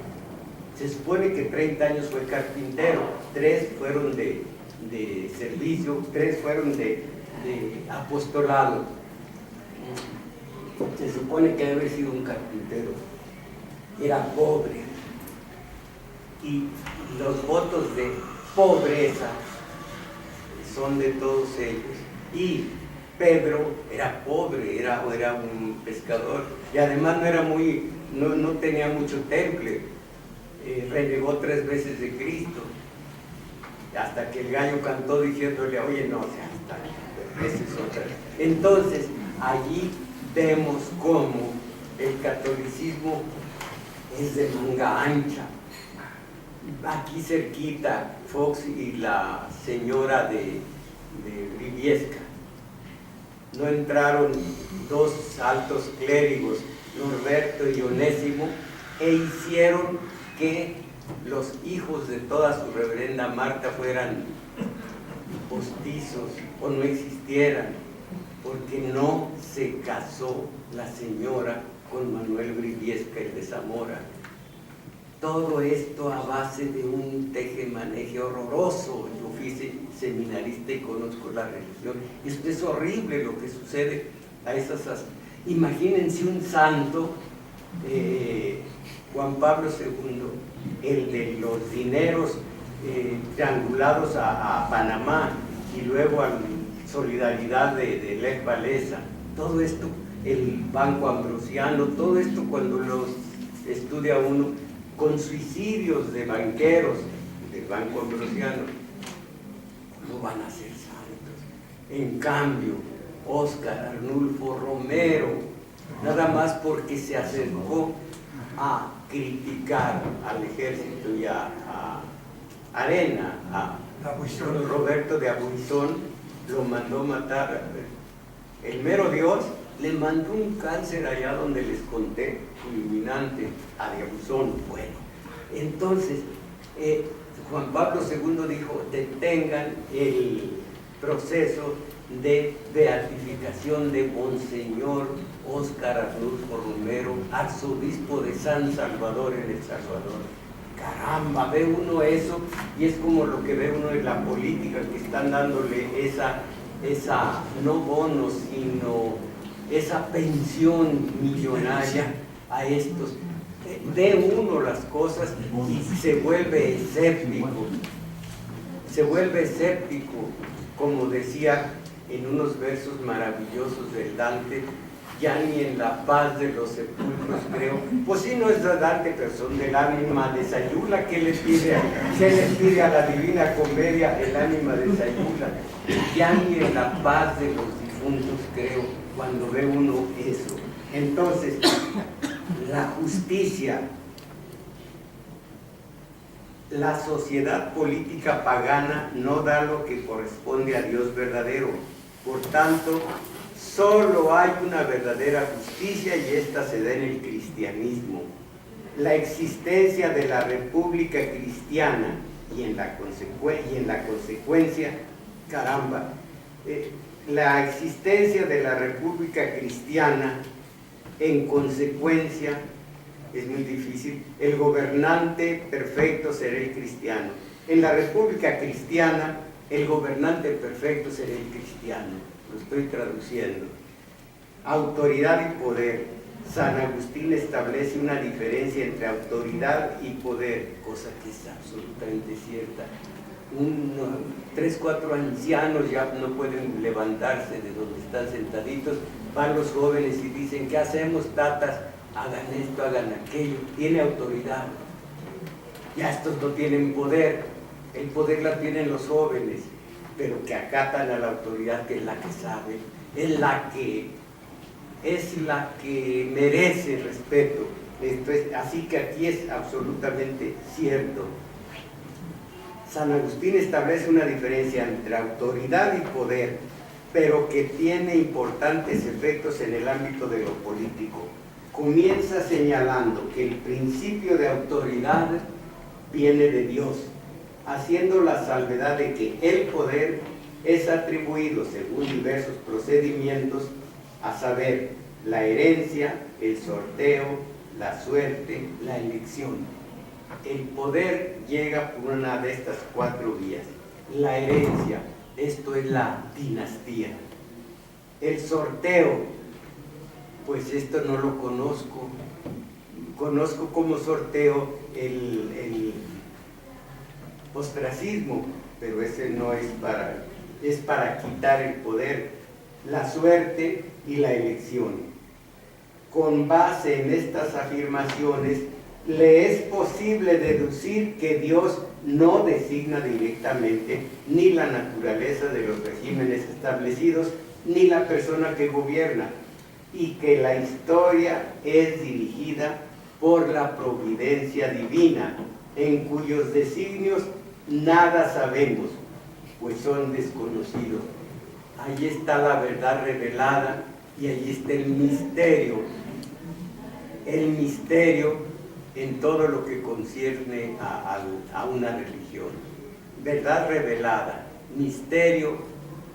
[SPEAKER 1] Se supone que 30 años fue carpintero, 3 fueron de servicio, 3 fueron de apostolado. Se supone que debe haber sido un carpintero. Era pobre. Y los votos de pobreza son de todos ellos. Y Pedro era pobre, era un pescador, y además no tenía mucho temple. Renegó 3 veces de Cristo, hasta que el gallo cantó diciéndole, oye, no, o sea, esa es otra. Entonces, allí vemos cómo el catolicismo es de manga ancha, aquí cerquita, Fox y la señora de Briviesca. No entraron dos altos clérigos, Norberto y Onésimo, e hicieron que los hijos de toda su reverenda Marta fueran postizos o no existieran, porque no se casó la señora con Manuel Briviesca, el de Zamora. Todo esto a base de un tejemaneje horroroso. Yo fui seminarista y conozco la religión. Esto es horrible lo que sucede a esas... Imagínense un santo, Juan Pablo II, el de los dineros triangulados a Panamá y luego a Solidaridad de Lech Walesa. Todo esto, el Banco Ambrosiano, todo esto cuando los estudia uno, con suicidios de banqueros del Banco Ambrosiano, no van a ser santos. En cambio, Óscar Arnulfo Romero, nada más porque se acercó a criticar al ejército y a Arena, a Roberto de Abuizón, lo mandó matar. El mero Dios le mandó un cáncer allá donde les conté, fulminante, a Diabuzón. Bueno, entonces Juan Pablo II dijo: detengan el proceso de beatificación de Monseñor Óscar Arnulfo Romero, arzobispo de San Salvador en El Salvador. Caramba, ve uno eso y es como lo que ve uno en la política, que están dándole esa no bono, sino esa pensión millonaria a estos. Ve uno las cosas y se vuelve escéptico. Se vuelve escéptico, como decía en unos versos maravillosos del Dante: ya ni en la paz de los sepulcros creo. Pues sí, no es de Dante, pero son del ánima de Sayula. ¿Qué le pide a la Divina Comedia el ánima de Sayula? Ya ni en la paz de los difuntos creo, cuando ve uno eso. Entonces, la justicia, la sociedad política pagana no da lo que corresponde a Dios verdadero. Por tanto, solo hay una verdadera justicia y esta se da en el cristianismo. La existencia de la República Cristiana y en la consecuencia, caramba, la existencia de la República Cristiana, en consecuencia, es muy difícil, el gobernante perfecto será el cristiano. En la República Cristiana, el gobernante perfecto será el cristiano. Lo estoy traduciendo. Autoridad y poder. San Agustín establece una diferencia entre autoridad y poder, cosa que es absolutamente cierta. 3, 4 ancianos ya no pueden levantarse de donde están sentaditos, van los jóvenes y dicen: ¿qué hacemos, tatas? Hagan esto, hagan aquello. Tiene autoridad. Ya estos no tienen poder, el poder la tienen los jóvenes, pero que acatan a la autoridad, que es la que sabe, es la que merece respeto. Así que aquí es absolutamente cierto. San Agustín establece una diferencia entre autoridad y poder, pero que tiene importantes efectos en el ámbito de lo político. Comienza señalando que el principio de autoridad viene de Dios, haciendo la salvedad de que el poder es atribuido según diversos procedimientos, a saber, la herencia, el sorteo, la suerte, la elección. El poder llega por una de estas 4 vías. La herencia, esto es la dinastía. El sorteo, pues esto no lo conozco. Conozco como sorteo el ostracismo, pero ese no es para quitar el poder. La suerte y la elección. Con base en estas afirmaciones, le es posible deducir que Dios no designa directamente ni la naturaleza de los regímenes establecidos, ni la persona que gobierna, y que la historia es dirigida por la providencia divina, en cuyos designios nada sabemos, pues son desconocidos. Ahí está la verdad revelada y ahí está el misterio en todo lo que concierne a una religión. Verdad revelada, misterio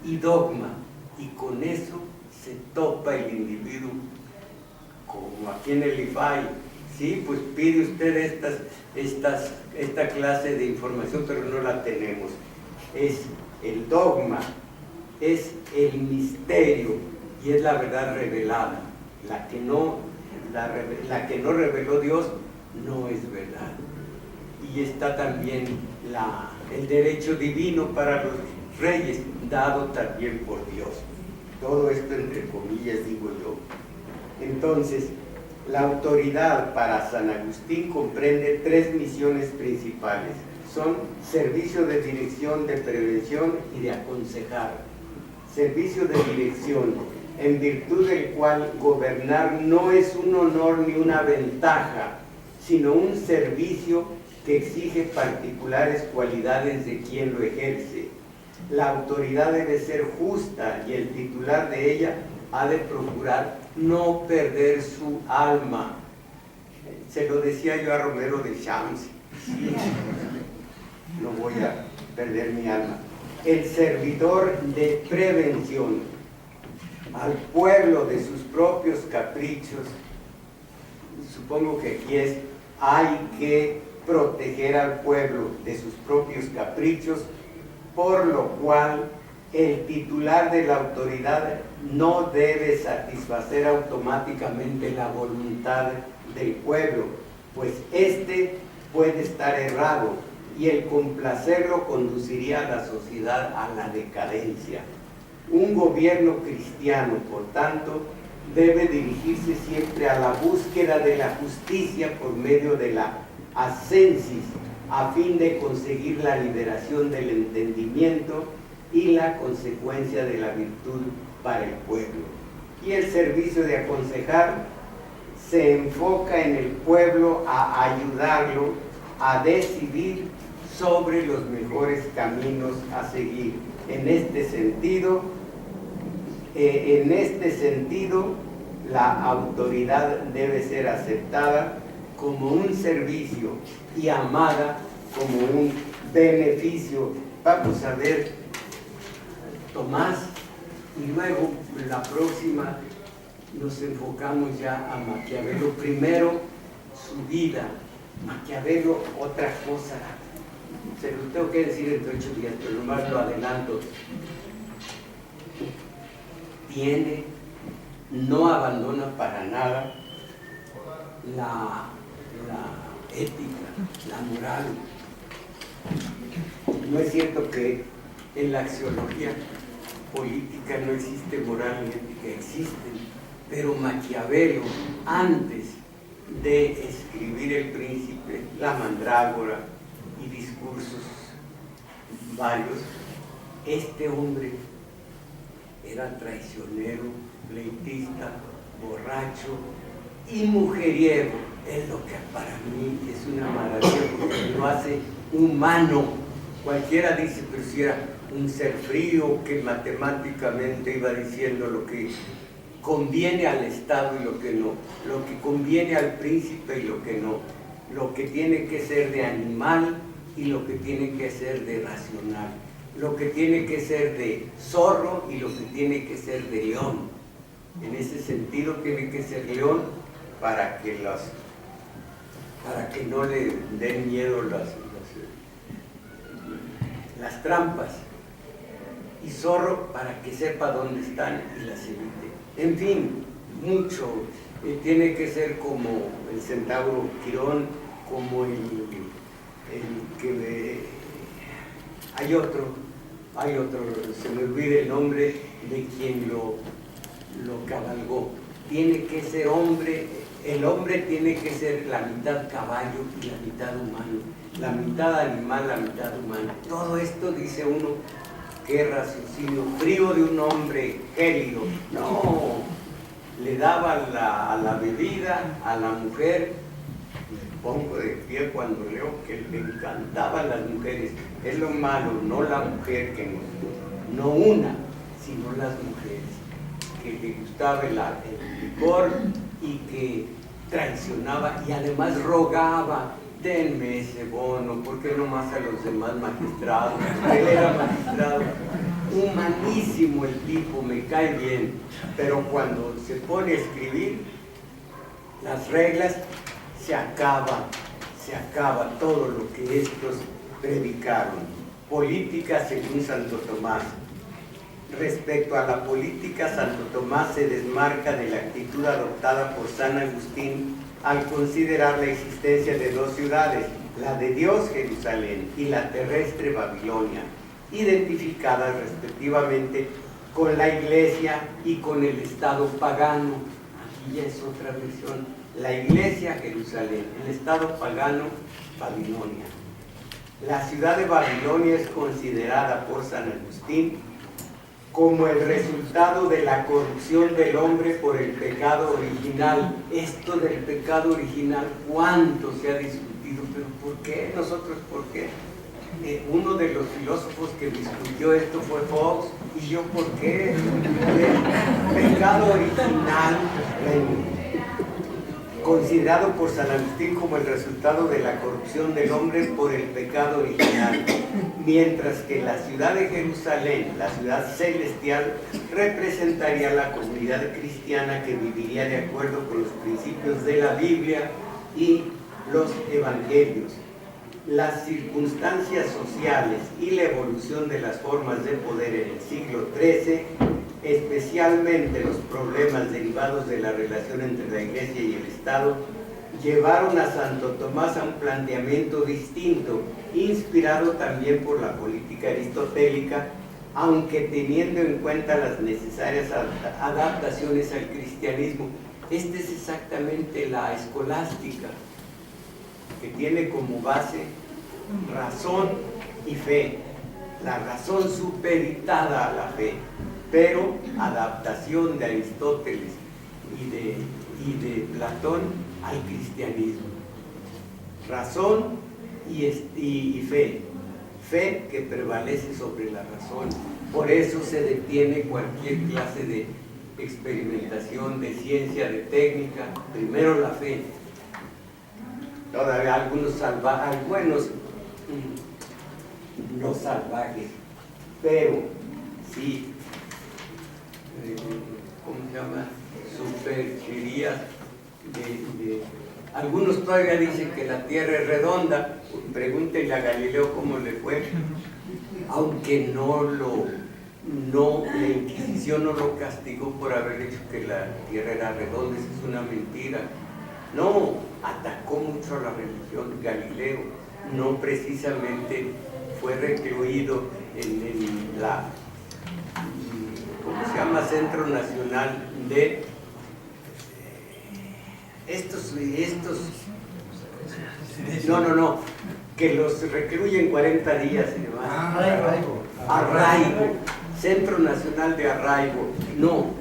[SPEAKER 1] y dogma, y con eso se topa el individuo, como aquí en el IFAI. Sí, pues pide usted esta clase de información, pero no la tenemos. Es el dogma, es el misterio y es la verdad revelada. La que no reveló Dios no es verdad. Y está también el derecho divino para los reyes, dado también por Dios. Todo esto entre comillas, digo yo. Entonces, la autoridad para San Agustín comprende 3 misiones principales. Son servicio de dirección, de prevención y de aconsejar. Servicio de dirección, en virtud del cual gobernar no es un honor ni una ventaja, sino un servicio que exige particulares cualidades de quien lo ejerce. La autoridad debe ser justa y el titular de ella ha de procurar no perder su alma. Se lo decía yo a Romero de Champs, no voy a perder mi alma. El servidor de prevención al pueblo de sus propios caprichos. Supongo que aquí hay que proteger al pueblo de sus propios caprichos, por lo cual el titular de la autoridad no debe satisfacer automáticamente la voluntad del pueblo, pues éste puede estar errado y el complacerlo conduciría a la sociedad a la decadencia. Un gobierno cristiano, por tanto, debe dirigirse siempre a la búsqueda de la justicia por medio de la ascensis, a fin de conseguir la liberación del entendimiento y la consecuencia de la virtud para el pueblo. Y el servicio de aconsejar se enfoca en el pueblo a ayudarlo a decidir sobre los mejores caminos a seguir. En este sentido, la autoridad debe ser aceptada como un servicio y amada como un beneficio. Vamos a ver Tomás y luego la próxima nos enfocamos ya a Maquiavelo. Primero su vida, Maquiavelo otra cosa. Se lo tengo que decir en 8 días, pero nomás lo adelanto. No abandona para nada la ética, la moral. No es cierto que en la axiología política no existe moral ni ética, existen, pero Maquiavelo, antes de escribir El Príncipe, La Mandrágora y discursos varios, este hombre era traicionero, pleitista, borracho y mujeriego. Es lo que para mí es una maravilla, porque lo hace humano. Cualquiera dice, pero si era un ser frío que matemáticamente iba diciendo lo que conviene al Estado y lo que no, lo que conviene al príncipe y lo que no, lo que tiene que ser de animal y lo que tiene que ser de racional, lo que tiene que ser de zorro y lo que tiene que ser de león. En ese sentido tiene que ser león para que no le den miedo las trampas, y zorro para que sepa dónde están y las evite. En fin, mucho. Tiene que ser como el centauro Quirón, como el que hay otro, se me olvida el nombre de quien lo cabalgó. Tiene que ser hombre, el hombre tiene que ser la mitad caballo y la mitad humano, la mitad animal, la mitad humana. Todo esto, dice uno, qué raciocinio frío de un hombre gélido. No, le daba a la bebida, a la mujer, pongo de pie cuando leo que le encantaban las mujeres. Es lo malo, no la mujer que no una, sino las mujeres, que le gustaba el licor y que traicionaba y además rogaba: denme ese bono, ¿por qué no más a los demás magistrados? Él era magistrado, humanísimo el tipo, me cae bien, pero cuando se pone a escribir las reglas, se acaba todo lo que estos predicaron. Política según Santo Tomás. Respecto a la política, Santo Tomás se desmarca de la actitud adoptada por San Agustín al considerar la existencia de dos ciudades, la de Dios, Jerusalén, y la terrestre, Babilonia, identificadas respectivamente con la Iglesia y con el Estado pagano. Aquí ya es otra versión: la Iglesia, Jerusalén; el Estado pagano, Babilonia. La ciudad de Babilonia es considerada por San Agustín como el resultado de la corrupción del hombre por el pecado original. Esto del pecado original, ¿cuánto se ha discutido? ¿Pero por qué? ¿Nosotros por qué? Uno de los filósofos que discutió esto fue Fox. ¿Y yo por qué? El pecado original, considerado por San Agustín como el resultado de la corrupción del hombre por el pecado original, mientras que la ciudad de Jerusalén, la ciudad celestial, representaría la comunidad cristiana que viviría de acuerdo con los principios de la Biblia y los evangelios. Las circunstancias sociales y la evolución de las formas de poder en el siglo XIII, especialmente los problemas derivados de la relación entre la Iglesia y el Estado, llevaron a Santo Tomás a un planteamiento distinto, inspirado también por la política aristotélica, aunque teniendo en cuenta las necesarias adaptaciones al cristianismo. Esta es exactamente la escolástica, que tiene como base razón y fe, la razón supeditada a la fe, pero adaptación de Aristóteles y de Platón al cristianismo. Razón y fe, fe que prevalece sobre la razón. Por eso se detiene cualquier clase de experimentación, de ciencia, de técnica. Primero la fe. Todavía algunos salvajes, buenos, no salvajes, pero sí, ¿cómo se llama? Supercherías algunos todavía dicen que la Tierra es redonda. Pregúntenle a Galileo cómo le fue, aunque la Inquisición no lo castigó por haber dicho que la Tierra era redonda. Esa es una mentira. No, atacó mucho a la religión Galileo, no precisamente fue recluido en la, ¿cómo se llama?, Centro Nacional de que los recluyen 40 días y demás. Arraigo, Centro Nacional de Arraigo. No,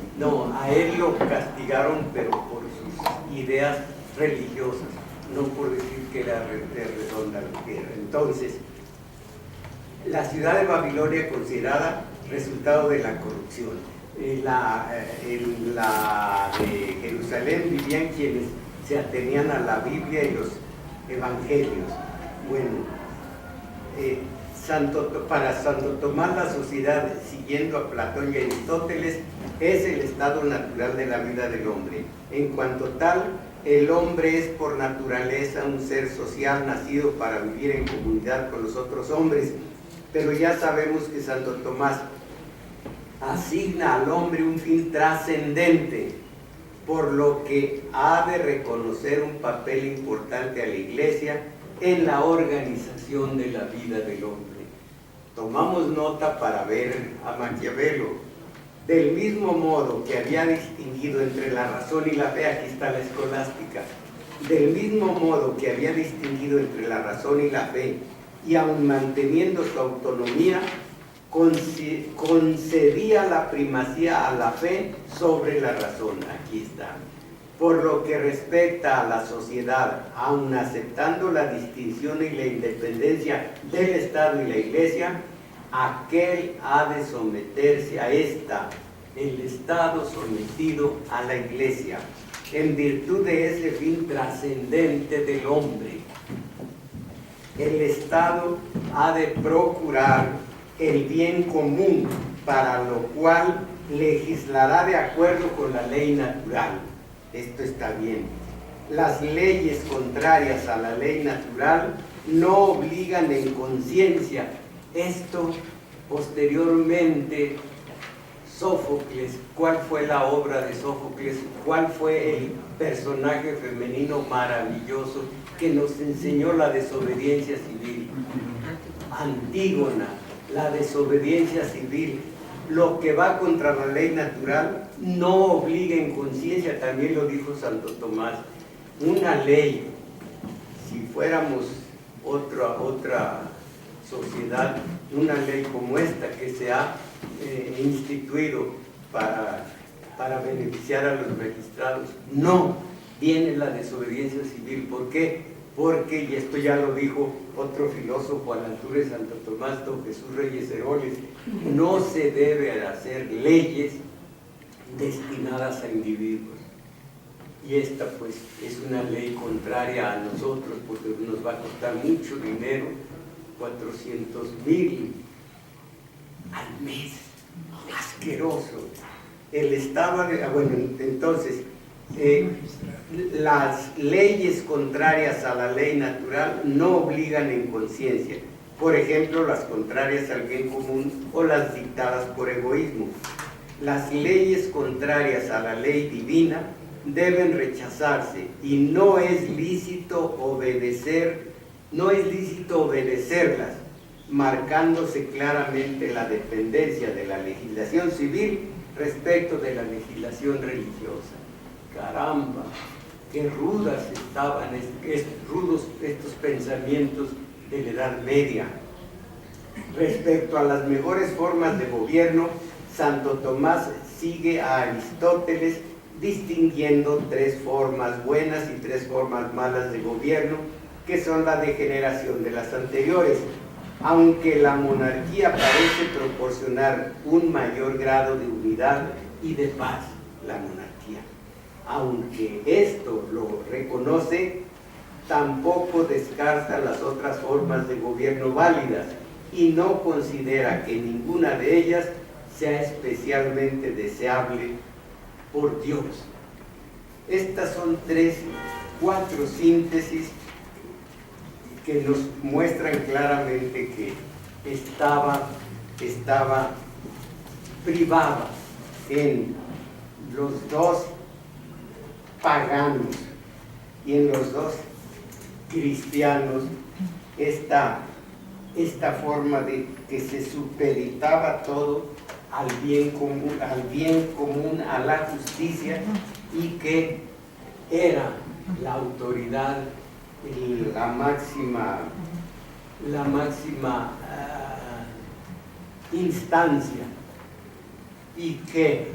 [SPEAKER 1] a él lo castigaron, pero por sus ideas religiosas, no por decir que era redonda la tierra. Entonces, la ciudad de Babilonia considerada resultado de la corrupción. En la de Jerusalén vivían quienes se atenían a la Biblia y los evangelios. Bueno, para Santo Tomás la sociedad, siguiendo a Platón y Aristóteles, es el estado natural de la vida del hombre. En cuanto tal, el hombre es por naturaleza un ser social nacido para vivir en comunidad con los otros hombres, pero ya sabemos que Santo Tomás asigna al hombre un fin trascendente, por lo que ha de reconocer un papel importante a la Iglesia en la organización de la vida del hombre. Tomamos nota para ver a Maquiavelo. Del mismo modo que había distinguido entre la razón y la fe, aquí está la escolástica, del mismo modo que había distinguido entre la razón y la fe, y aun manteniendo su autonomía, concedía la primacía a la fe sobre la razón. Aquí está. Por lo que respecta a la sociedad, aun aceptando la distinción y la independencia del Estado y la Iglesia, aquel ha de someterse a esta, el Estado sometido a la Iglesia, en virtud de ese fin trascendente del hombre. El Estado ha de procurar el bien común, para lo cual legislará de acuerdo con la ley natural. Esto está bien. Las leyes contrarias a la ley natural no obligan en conciencia. Esto posteriormente, Sófocles, ¿cuál fue la obra de Sófocles? ¿Cuál fue el personaje femenino maravilloso que nos enseñó la desobediencia civil? Antígona, la desobediencia civil. Lo que va contra la ley natural no obliga en conciencia, también lo dijo Santo Tomás. Una ley, si fuéramos otra sociedad, una ley como esta que se ha instituido para beneficiar a los magistrados, no viene la desobediencia civil. ¿Por qué? Porque, y esto ya lo dijo otro filósofo a la altura de Santo Tomás, don Jesús Reyes Heroles, no se debe hacer leyes destinadas a individuos. Y esta pues es una ley contraria a nosotros, porque nos va a costar mucho dinero, 400,000 al mes, asqueroso. El Estado, bueno, entonces, las leyes contrarias a la ley natural no obligan en conciencia. Por ejemplo, las contrarias al bien común o las dictadas por egoísmo. Las leyes contrarias a la ley divina deben rechazarse y no es lícito obedecerlas, marcándose claramente la dependencia de la legislación civil respecto de la legislación religiosa. Caramba, qué rudas estaban rudos estos pensamientos de la Edad Media. Respecto a las mejores formas de gobierno, Santo Tomás sigue a Aristóteles distinguiendo 3 formas buenas y 3 formas malas de gobierno, que son la degeneración de las anteriores. Aunque la monarquía parece proporcionar un mayor grado de unidad y de paz, la monarquía, aunque esto lo reconoce, tampoco descarta las otras formas de gobierno válidas y no considera que ninguna de ellas sea especialmente deseable por Dios. Estas son 4 síntesis que nos muestran claramente que estaba privada en los 2 paganos y en los 2 cristianos esta forma de que se supeditaba todo al bien común, a la justicia, y que era la autoridad, la máxima instancia, y que,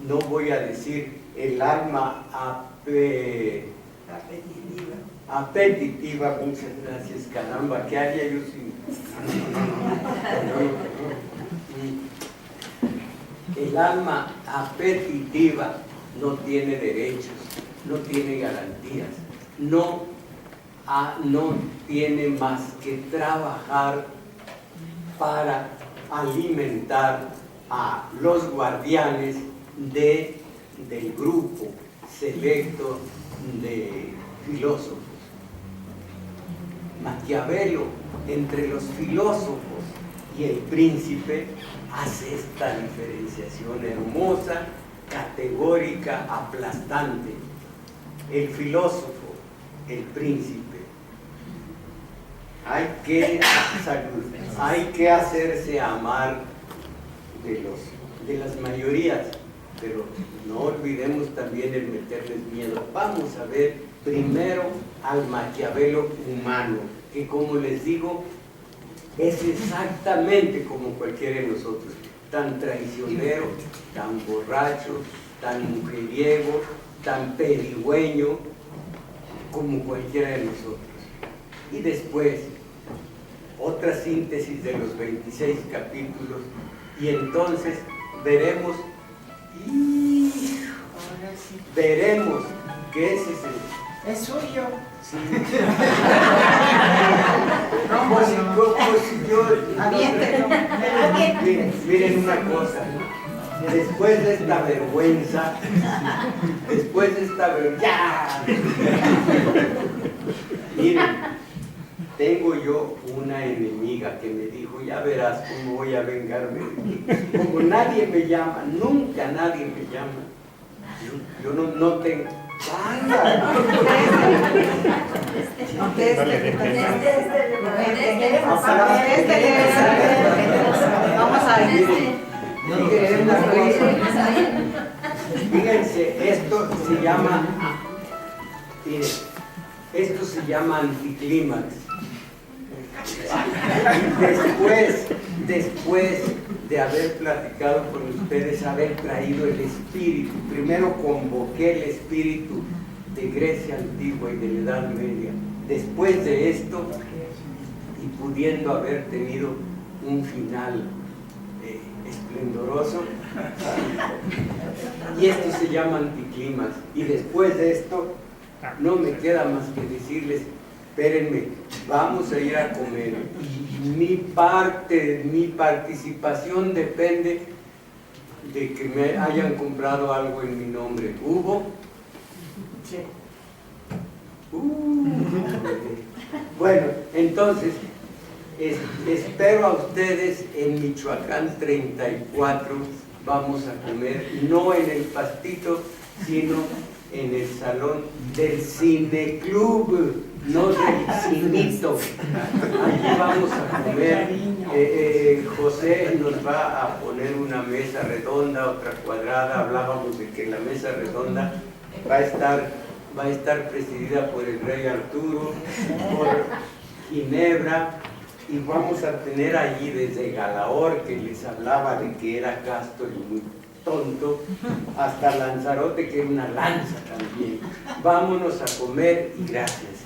[SPEAKER 1] no voy a decir el alma apetitiva, muchas gracias, caramba, ¿qué haría yo sin? El alma apetitiva no tiene derechos, no tiene garantías, no tiene más que trabajar para alimentar a los guardianes del grupo selecto de filósofos. Maquiavelo, entre los filósofos y el príncipe, hace esta diferenciación hermosa, categórica, aplastante. El filósofo, el príncipe. Hay que hacerse amar de las mayorías, pero no olvidemos también el meterles miedo. Vamos a ver primero al Maquiavelo humano, que, como les digo, es exactamente como cualquiera de nosotros, tan traicionero, tan borracho, tan mujeriego, tan pedigüeño como cualquiera de nosotros. Y después, otra síntesis de los 26 capítulos, y entonces veremos que ese es el...
[SPEAKER 2] Es suyo.
[SPEAKER 1] Sí. No, pues,
[SPEAKER 2] Aviéntelo.
[SPEAKER 1] miren una cosa, después de esta vergüenza, ¡ya! Miren, tengo yo una enemiga que me dijo, ya verás cómo voy a vengarme de ti. Como nadie me llama, nunca nadie me llama, yo no tengo... ¡Anda!
[SPEAKER 2] Vamos a ver.
[SPEAKER 1] Fíjense, esto se llama anticlímax. Después de haber platicado con ustedes, haber traído el espíritu, primero convoqué el espíritu de Grecia antigua y de la Edad Media. Después de esto, y pudiendo haber tenido un final esplendoroso, y esto se llama anticlímax. Y después de esto, no me queda más que decirles, espérenme, vamos a ir a comer, y mi participación depende de que me hayan comprado algo en mi nombre. ¿Hubo?
[SPEAKER 2] Sí.
[SPEAKER 1] Bueno, entonces espero a ustedes en Michoacán 34. Vamos a comer no en el pastito, sino en el salón del Cineclub, no del Cinito. Allí vamos a comer. José nos va a poner una mesa redonda, otra cuadrada. Hablábamos de que la mesa redonda va a estar presidida por el rey Arturo, por Ginebra, y vamos a tener allí desde Galaor, que les hablaba de que era casto y muy tonto, hasta Lanzarote, que era una lanza también. Vámonos a comer y gracias.